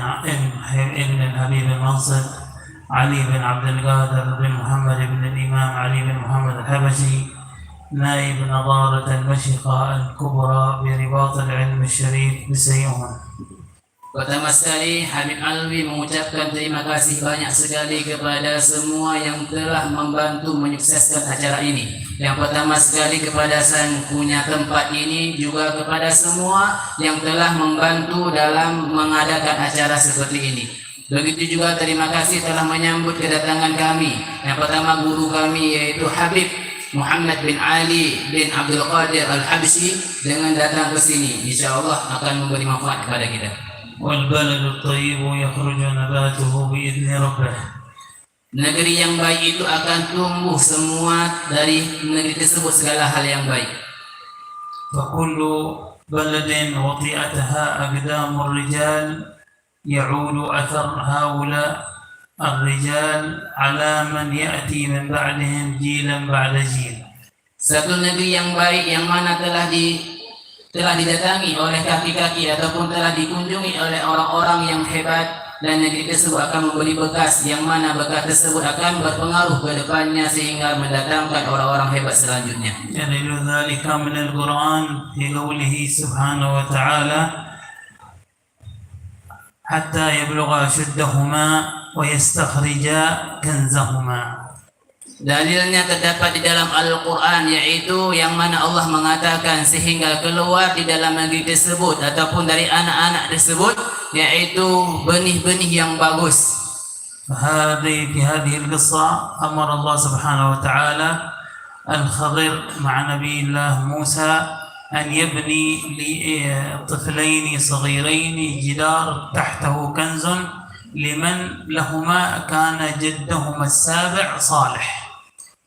S5: ابن الحبيب المنصر علي بن عبد القادر بن محمد بن الإمام علي بن محمد الحبشي، نائب نظارة المشيخة الكبرى برباط العلم الشريف بسيئون.
S1: Pertama sekali, Habib Alwi mengucapkan terima kasih banyak sekali kepada semua yang telah membantu menyukseskan acara ini. Yang pertama sekali kepada sang punya tempat ini, juga kepada semua yang telah membantu dalam mengadakan acara seperti ini. Begitu juga terima kasih telah menyambut kedatangan kami. Yang pertama guru kami yaitu Habib Muhammad bin Ali bin Abdul Qadir Al-Habsyi dengan datang ke sini. InsyaAllah akan memberi manfaat kepada kita.
S5: والبلد الطيب يخرج نباته بإذن ربه.
S1: Negeri yang baik itu akan tumbuh semua dari negeri tersebut segala hal yang baik.
S5: فكل بلد وطئتها أقدام الرجال يعود أثر هؤلاء الرجال على من يأتي من بعدهم جيلا بعد جيل.
S1: Satu negeri yang baik yang mana telah didatangi oleh kaki-kaki ataupun telah dikunjungi oleh orang-orang yang hebat, dan negeri tersebut akan memberi bekas yang mana bekas tersebut akan berpengaruh ke depannya sehingga mendatangkan orang-orang hebat selanjutnya.
S5: دليل ذلك من القرآن في قوله سبحانه وتعالى حتى يبلغ أشدهما ويستخرجا كنزهما.
S1: Dalilnya terdapat di dalam Al-Quran, yaitu yang mana Allah mengatakan sehingga keluar di dalam negeri tersebut ataupun dari anak-anak tersebut, yaitu benih-benih yang bagus.
S5: في هذه القصة أمر الله سبحانه وتعالى الخضر مع نبي الله موسى أن يبني لطفلين صغيرين جدار تحته كنز لمن لهما كان جدهما السابع صالح.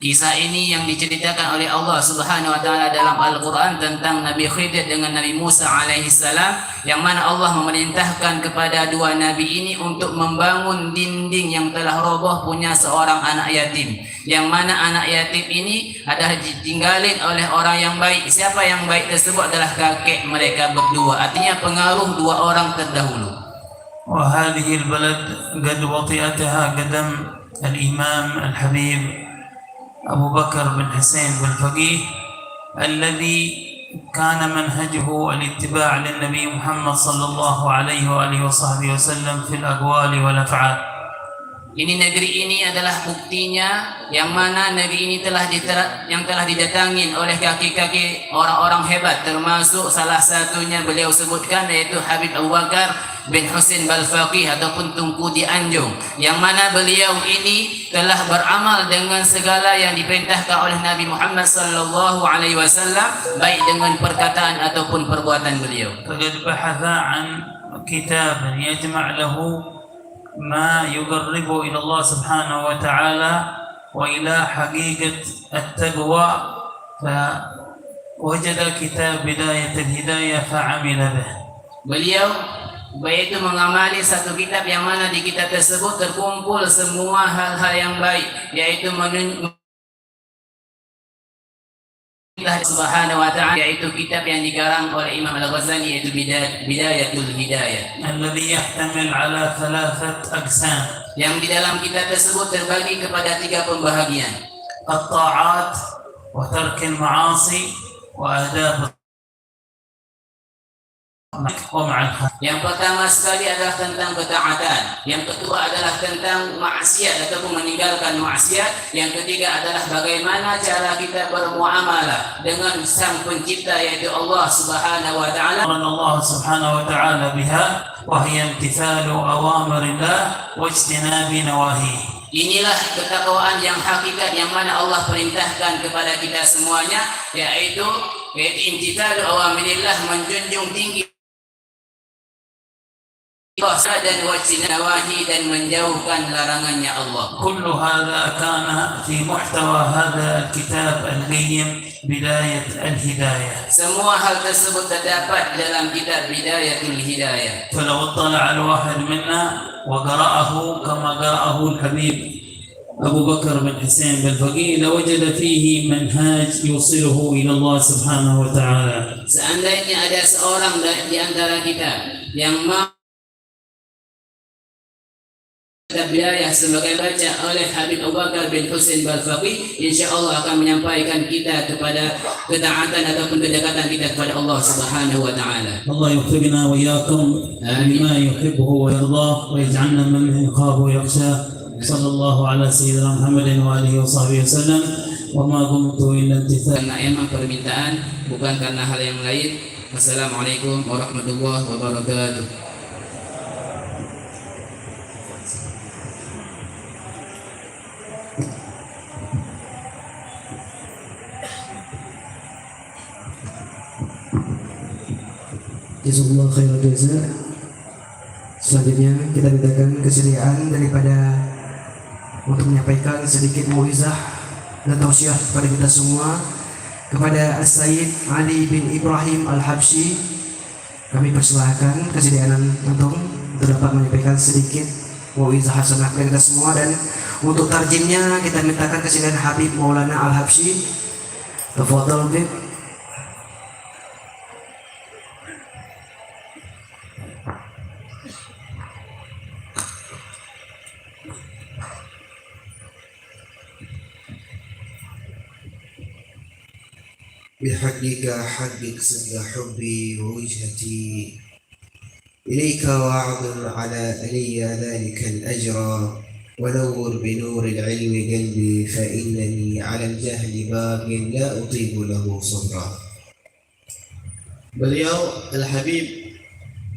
S1: Kisah ini yang diceritakan oleh Allah Subhanahu wa taala dalam Al-Quran tentang Nabi Khidir dengan Nabi Musa alaihi salam, yang mana Allah memerintahkan kepada dua nabi ini untuk membangun dinding yang telah roboh punya seorang anak yatim, yang mana anak yatim ini adalah ditinggalin oleh orang yang baik. Siapa yang baik tersebut adalah kakek mereka berdua, artinya pengaruh dua orang terdahulu.
S5: وهذه البلد قد وطئتها قدم الإمام الحبيب أبو بكر بن حسين بن فقيه الذي كان منهجه الاتباع للنبي محمد صلى الله عليه وآله وصحبه وسلم في الأقوال والأفعال.
S1: Ini negeri ini adalah buktinya yang mana negeri ini telah didatangin oleh kaki-kaki orang-orang hebat, termasuk salah satunya beliau sebutkan yaitu Habib Abu Bakar bin Husin Balfaqih ataupun Tunku di Anjung, yang mana beliau ini telah beramal dengan segala yang diperintahkan oleh Nabi Muhammad sallallahu alaihi wasallam, baik dengan perkataan ataupun perbuatan beliau.
S5: فقد بحث عن كتاب يجمع له ما يقرب إلى الله سبحانه وتعالى وإلى حقيقة التقوى، فوجد كتاب بداية الهداية فعمل به.
S1: Beliau yaitu mengamali satu kitab yang mana di kitab tersebut terkumpul semua hal-hal yang baik, yaitu Allah Subhanahu wa taala, yaitu kitab yang dikarang oleh Imam Al-Ghazali, yaitu Bidayatul Hidayah,
S5: الذي يحتمل على 3 أقسام.
S1: Yang di dalam kitab tersebut terbagi kepada 3 pembahagian.
S5: الطاعات وترك المعاصي وآداب wa ma'al khalq.
S4: Yang pertama sekali adalah tentang ketaatan. Yang kedua adalah tentang maksiat ataupun meninggalkan maksiat. Yang ketiga adalah bagaimana cara kita bermuamalah dengan Sang Pencipta yaitu Allah Subhanahu wa taala.
S5: Allah Subhanahu wa taala biha wa hiya imtithalu awamirillah wa ijtinabi nawahihi.
S4: Inilah ketakwaan yang hakikat yang mana Allah perintahkan kepada kita semuanya, yaitu imtithalu awamirillah, menjunjung tinggi dan wajib nawahi, dan menjauhkan larangannya Allah.
S5: كل هذا كان في محتوى هذا الكتاب القيم بداية الهداية.
S4: Semua hal tersebut terdapat dalam kitab Bidayatul Hidayah.
S5: فلو اطلع الواحد منا وقرأه كما قرأه الحبيب أبو بكر بن حسين بالفقيه لوجد فيه منهاج يوصله إلى الله سبحانه وتعالى.
S4: Seandainya ada seorang di antara kita yang mau Bidayah sebagai baca oleh Habib Abu Bakar bin Husain Al-Faqih, insya-Allah akan menyampaikan kita kepada ketaatan ataupun kedekatan kita kepada Allah Subhanahu wa taala.
S5: الله يوفقنا وإياكم لما يحبه ويرضاه ويجعلنا ممن يخاف ويخشاه. صلى الله على سيدنا محمد وآله وصحبه وسلم. وما قمت إلا امتثال.
S4: Karena emang permintaan, bukan karena hal yang lain. Wassalamualaikum warahmatullahi wabarakatuh.
S1: Jazakumullah khairan jaza. Selanjutnya kita mintakan kesediaan daripada untuk menyampaikan sedikit mauizah dan tausiah kepada kita semua kepada As-Sayyid Ali bin Ibrahim Al-Habsyi. Kami persilahkan kesediaan untuk dapat menyampaikan sedikit mauizah hasanah kepada kita semua, dan untuk tarjimnya kita mintakan kesediaan Habib Maulana Al-Habsyi. Tafadhal Habib.
S6: بحقك حقك سد حبي ووجهتي إليك واعظم على علي ذلك الأجر ونور بنور العلم قلبي فإنني على الجهل باق لا أطيب له صبرا.
S3: Beliau Al-Habib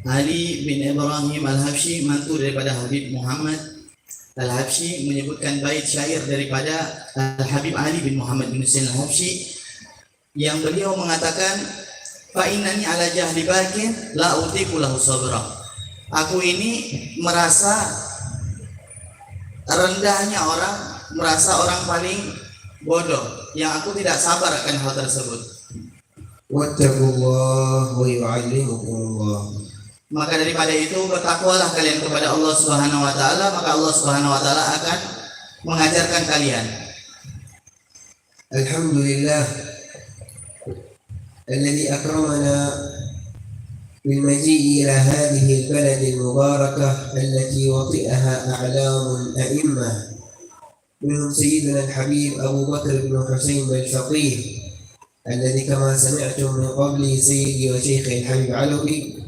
S3: Ali bin Ibrahim Al-Habsyi, mantu daripada Habib Muhammad Al-Habsyi, menyebutkan bait syair daripada Al-Habib Ali bin Muhammad bin Husain Al-Habsyi yang beliau mengatakan, fa innani ala jahli bakin la utiku lahu sabra. Aku ini merasa rendahnya orang, merasa orang paling bodoh, yang aku tidak sabar akan hal tersebut.
S6: Wattaqullah wa yu'allimukumullah.
S3: Maka daripada itu bertakwalah kalian kepada Allah Subhanahu wa taala, maka Allah Subhanahu wa taala akan mengajarkan kalian.
S6: Alhamdulillah الذي أكرمنا بالمجيء إلى هذه البلد المباركة التي وطئها أعلام الأئمة، منهم سيدنا الحبيب أبو بكر بن حسين الفقيه الذي كما سمعتم من قبل سيدي وشيخي الحبيب علوي.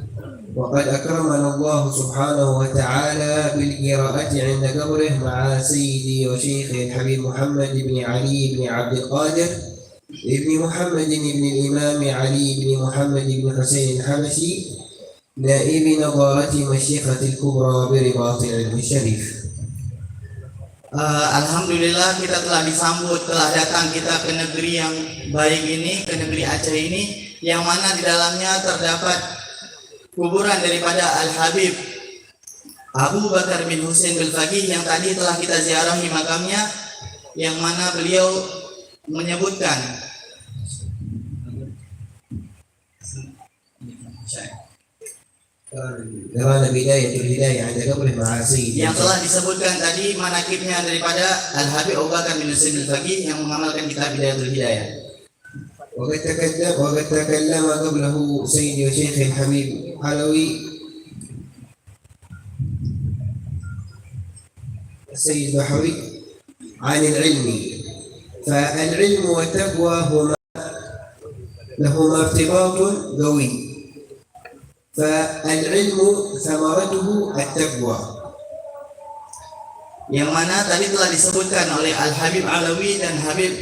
S6: وقد أكرمنا الله سبحانه وتعالى بالقراءة عند قبره مع سيدي وشيخي الحبيب محمد بن علي بن عبد القادر ابن محمد بن الإمام علي بن محمد بن حسين الحبشي نائب نظارة مشيخة الكبرى برباط العلم الشريف.
S3: Alhamdulillah kita telah disambut, telah datang kita ke negeri yang baik ini, ke negeri Aceh ini, yang mana di dalamnya terdapat kuburan daripada Al-Habib Abu Bakar bin Husain Al-Faqih yang tadi telah kita ziarahi makamnya, yang mana beliau menyebutkan yang telah disebutkan tadi manakibnya daripada Al-Habib Abu Bakar bin Husain Al-Faqih yang mengamalkan kitab Bidayatul Hidayah.
S6: وقد تكلم قبله سيدي وشيخي الحبيب علوي السيد بحوي عن العلم، فالعلم والتقوى هما لهما ارتباط قوي، فالعلم ثمرته التقوى.
S3: Yang mana tadi telah disebutkan oleh Al-Habib Alawi dan Habib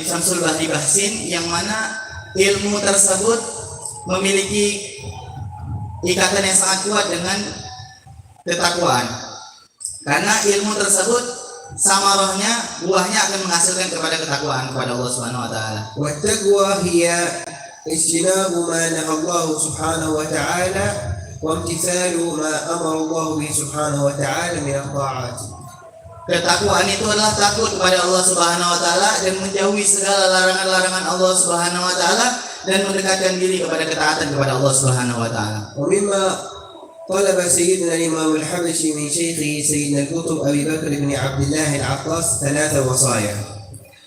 S3: Syamsul Bahri Bahsin, yang mana ilmu tersebut memiliki ikatan yang sangat kuat dengan ketakwaan. Karena ilmu tersebut samarahnya, buahnya akan menghasilkan kepada ketakwaan kepada Allah Subhanahu wa taala.
S6: والتقوى هي اجتناب ما نهى الله سبحانه وتعالى وامتثال ما أمر الله به سبحانه وتعالى من الطاعات.
S3: Ketakwaan itu adalah takut kepada Allah Subhanahu wa taala dan menjauhi segala larangan-larangan Allah Subhanahu wa taala dan mendekatkan diri kepada ketaatan kepada Allah Subhanahu wa taala.
S6: ومما طلب سيدنا الإمام الحبشي من شيخه سيدنا القطب أبي بكر بن عبد الله العطاس 3 وصايا.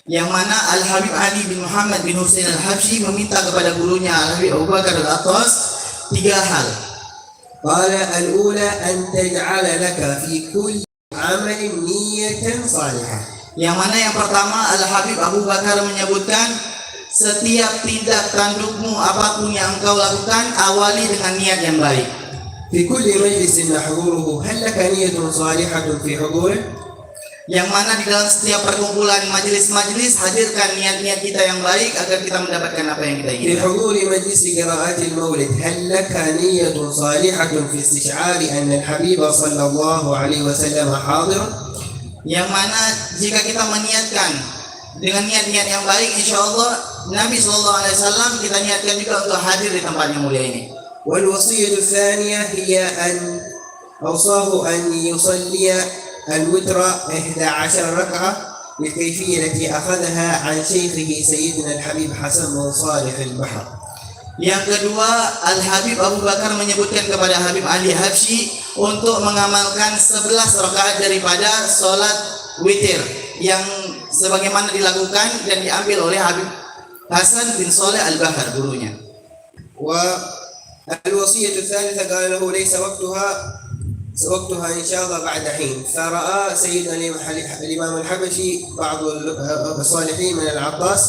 S3: Yang mana Al-Habib Ali bin Muhammad bin Husain Al-Habsyi meminta kepada gurunya Al-Habib Abu Bakar Al-Attas 3 hal.
S6: قال الأولى أن تجعل لك في كل عمل نية صالحة.
S3: Yang mana yang pertama Al-Habib Abu Bakar menyebutkan setiap tindak tandukmu apapun yang engkau lakukan awali dengan niat yang baik.
S6: في كل مجلس نحضره هل لك نية صالحة في حضوره؟
S3: Yang mana di dalam setiap perkumpulan majelis-majelis hadirkan niat-niat kita yang baik agar kita mendapatkan apa yang kita
S6: في
S3: inginkan.
S6: حضور مجلس قراءة المولد هل لك نية صالحة في استشعار أن الحبيب صلى الله عليه وسلم حاضر؟
S3: Yang mana jika kita meniatkan dengan niat-niat yang baik, insya Allah Nabi SAW kita niatkan juga untuk hadir di tempat yang mulia ini.
S6: والوصية الثانية هي أن أوصاه أن يصلي الوتر 11 ركعة بالكيفية التي أخذها عن شيخه سيدنا الحبيب حسن بن صالح البحر.
S3: Yang kedua, Al-Habib Abu Bakar menyebutkan kepada Habib Ali Habsyi untuk mengamalkan 11 rakaat daripada sholat witir yang sebagaimana dilakukan dan diambil oleh Habib Hasan bin Saleh Al-Bahar, gurunya.
S6: والوصية الثالثة قال له ليس وقتها إن شاء الله بعد حين. فرأى سيدنا الإمام الحبشي بعض الصالحين من العطاس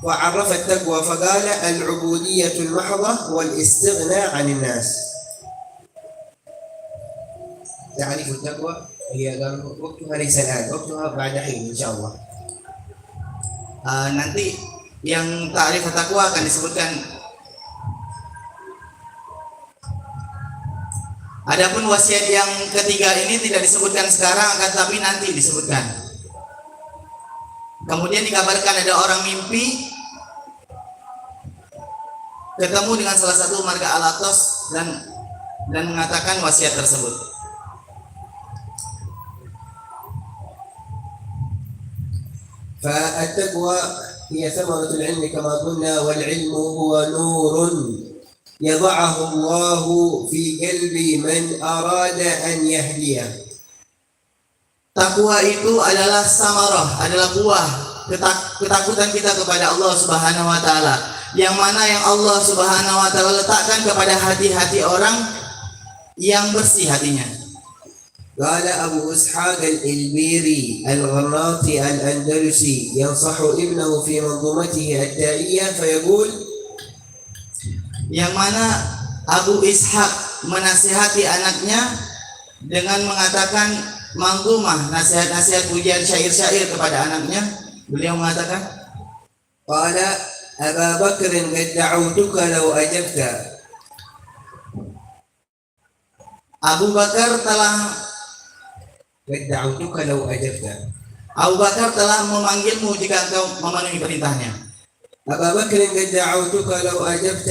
S6: وعرف التقوى فقال العبودية المحضة والاستغناء عن الناس. تعرف التقوى هي قال وقتها ليس الآن وقتها بعد حين إن شاء الله.
S3: Nanti yang ta'rif taqwa akan disebutkan. Adapun wasiat yang ketiga ini tidak disebutkan sekarang, akan tapi nanti disebutkan. Kemudian dikabarkan ada orang mimpi ketemu dengan salah satu marga Al-Attas dan mengatakan wasiat tersebut.
S6: فالتقوى هي ثمرة العلم كما قلنا والعلم هو نور يضعه الله في قلب من أراد أن يهديه.
S3: Takwa itu adalah samarah, adalah buah ketakutan kita kepada Allah Subhanahu wa taala, yang mana yang Allah Subhanahu wa taala letakkan kepada hati-hati orang yang bersih hatinya.
S6: قال أبو إسحاق الإلبيري الغراطي الأندلسي ينصح ابنه في منظومته التائية فيقول
S3: yang mana Abu Ishaq menasihati anaknya dengan mengatakan manzumah, nasihat-nasihat pujian syair-syair kepada anaknya. Beliau mengatakan,
S6: قال أبا بكر قد دعوتك لو أجبت.
S3: Abu Bakar telah memanggilmu jika engkau memenuhi perintahnya.
S6: أبا بكر قد دعوتك لو أجبت.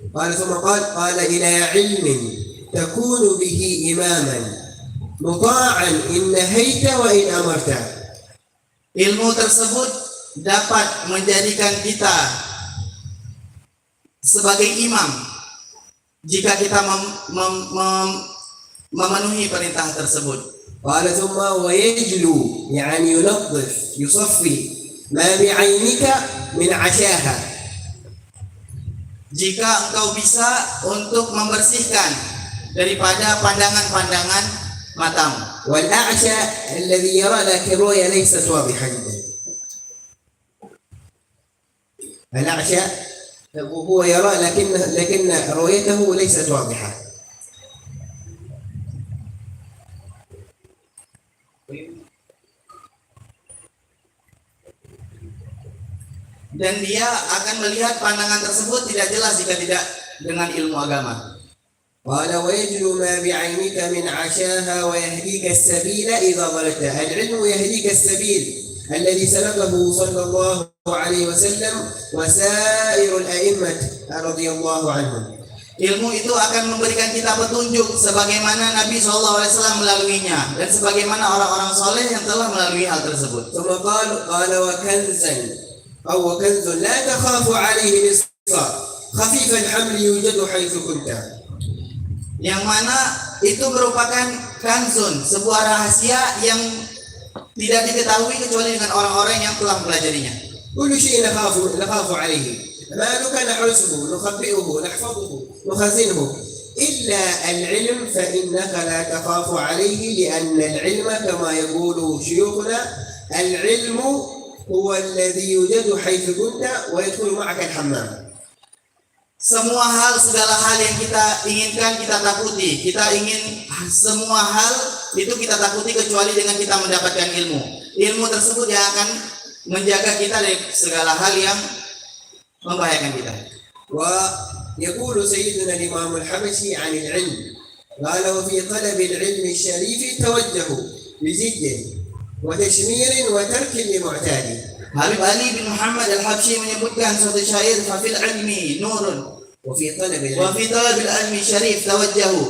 S6: قال ثم قال إلى علم تكون به إماما مطاعا إن نهيت وإن أمرت.
S3: Ilmu tersebut dapat menjadikan kita sebagai imam jika kita memenuhi perintah tersebut.
S6: قال ثم ويجلو يعني ينظف يصفي ما بعينك من عشاها.
S3: Jika engkau bisa untuk membersihkan daripada pandangan-pandangan matamu.
S6: والأعشى الذي يرى لكن الرؤية ليست واضحة جدا. الأعشى هو يرى لكن رؤيته ليست واضحة.
S3: Dan dia akan melihat pandangan tersebut tidak jelas jika tidak dengan ilmu agama.
S6: قال ويجل ما بعينك من عشاها ويهديك السبيل إذا ضللت. العلم يهديك السبيل الذي سلكه صلى الله عليه وسلم وسائر الأئمة رضي الله عنهم.
S3: Ilmu itu akan memberikan kita petunjuk sebagaimana Nabi SAW melaluinya dan sebagaimana orang-orang soleh yang telah melalui hal tersebut.
S6: ثم قال وكنز لا تخاف عليه الإسقاط خفيف الحمل يوجد حيث كنت.
S3: Yang mana itu merupakan kanzun, sebuah rahasia yang tidak diketahui kecuali dengan orang-orang yang telah mempelajarinya.
S6: كل شيء نخاف عليه مالك نحرسه نخبئه نحفظه نخزنه إلا العلم فإنك لا تخاف عليه لأن العلم كما يقول شيوخنا العلم هو الذي يوجد حيث كنت ويدخل معك الحمام.
S3: Semua hal, segala hal yang kita inginkan kita takuti. Kita ingin semua hal itu kita takuti kecuali dengan kita mendapatkan ilmu. Ilmu tersebut yang akan menjaga kita dari segala hal yang membahayakan kita.
S6: ويقول سيدنا الإمام الحبشي عن العلم قال وفي طلب العلم الشريف توجهوا بجد وتشمير وترك لمعتاد.
S3: Habib Ali bin Muhammad Al-Habsyi menyebutkan suatu syair, fafil ilmi nurun
S6: وفي طلب
S3: wa fi talabil ilmi syarif tawajjahu.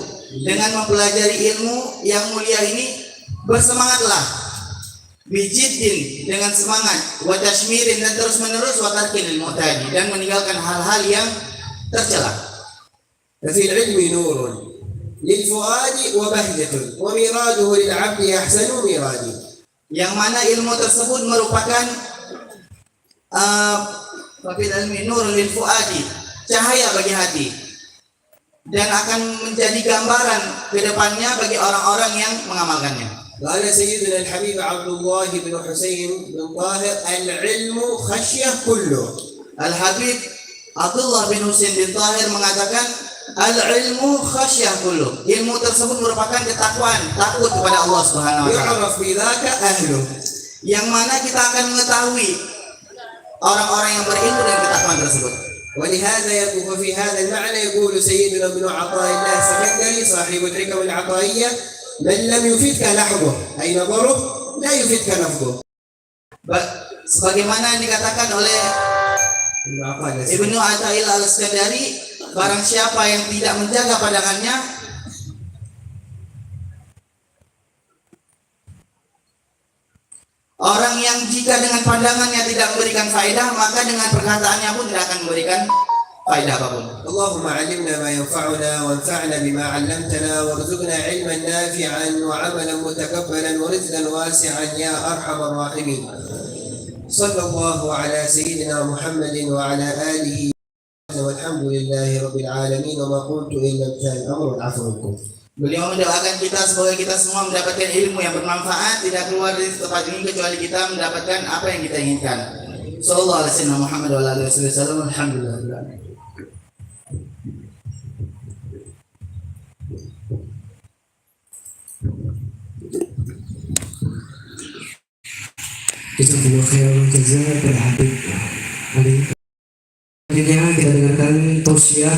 S3: Dengan mempelajari ilmu yang mulia ini bersemangatlah, bijiddin dengan semangat, wa tashmirin dan terus menerus, wa tarkil mu'tadi dan meninggalkan hal-hal yang tercela.
S6: ففي العلم نور للفؤاد وبهجة وميراده للعبد أحسن ميراد.
S3: Yang mana ilmu tersebut merupakan fafil ilmi nurun lil fuadi, cahaya bagi hati, dan akan menjadi gambaran ke depannya bagi orang-orang yang mengamalkannya.
S6: قال سيدنا الحبيب عبد الله بن حسين بن طاهر العلم خشية كله.
S3: Al-Habib Abdullah bin Husain bin Tahir mengatakan al-ilmu khasyah kullu. Ilmu tersebut merupakan ketakwaan, takut kepada Allah Subhanahu wa taala.
S6: يعرف بذاك أهله.
S3: Yang mana kita akan mengetahui orang-orang yang berilmu dan ketakwaan tersebut.
S6: ولهذا وفي هذا المعنى يقول سيدنا ابن عطاء الله السكندري صاحب الحكم العطائية من لم يفدك لحظه أي نظره لا يفدك لفظه.
S3: Sebagaimana yang dikatakan oleh Ibnu Athaillah Al-Iskandari, barang siapa yang tidak menjaga pandangannya, orang yang jika dengan pandangannya tidak memberikan faedah, maka dengan perkataannya pun tidak akan memberikan faedah apapun.
S6: اللهم علمنا ما ينفعنا وانفعنا بما علمتنا وارزقنا علما نافعا وعملا متقبلا ورزقا واسعا يا ارحم الراحمين. صلى الله على سيدنا محمد وعلى اله والحمد لله رب العالمين وما قلت الا امتثال الامر والعفو منكم.
S3: Beliau mendoakan kita semoga kita semua mendapatkan ilmu yang bermanfaat, tidak keluar dari tempat ini kecuali kita mendapatkan apa yang kita inginkan. Sallallahu alaihi wasallam Muhammad wa alihi wasallam. Alhamdulillah.
S1: Jazakumullah khairan jazaa kepada Habib Ali. Selanjutnya kita dengarkan tausiah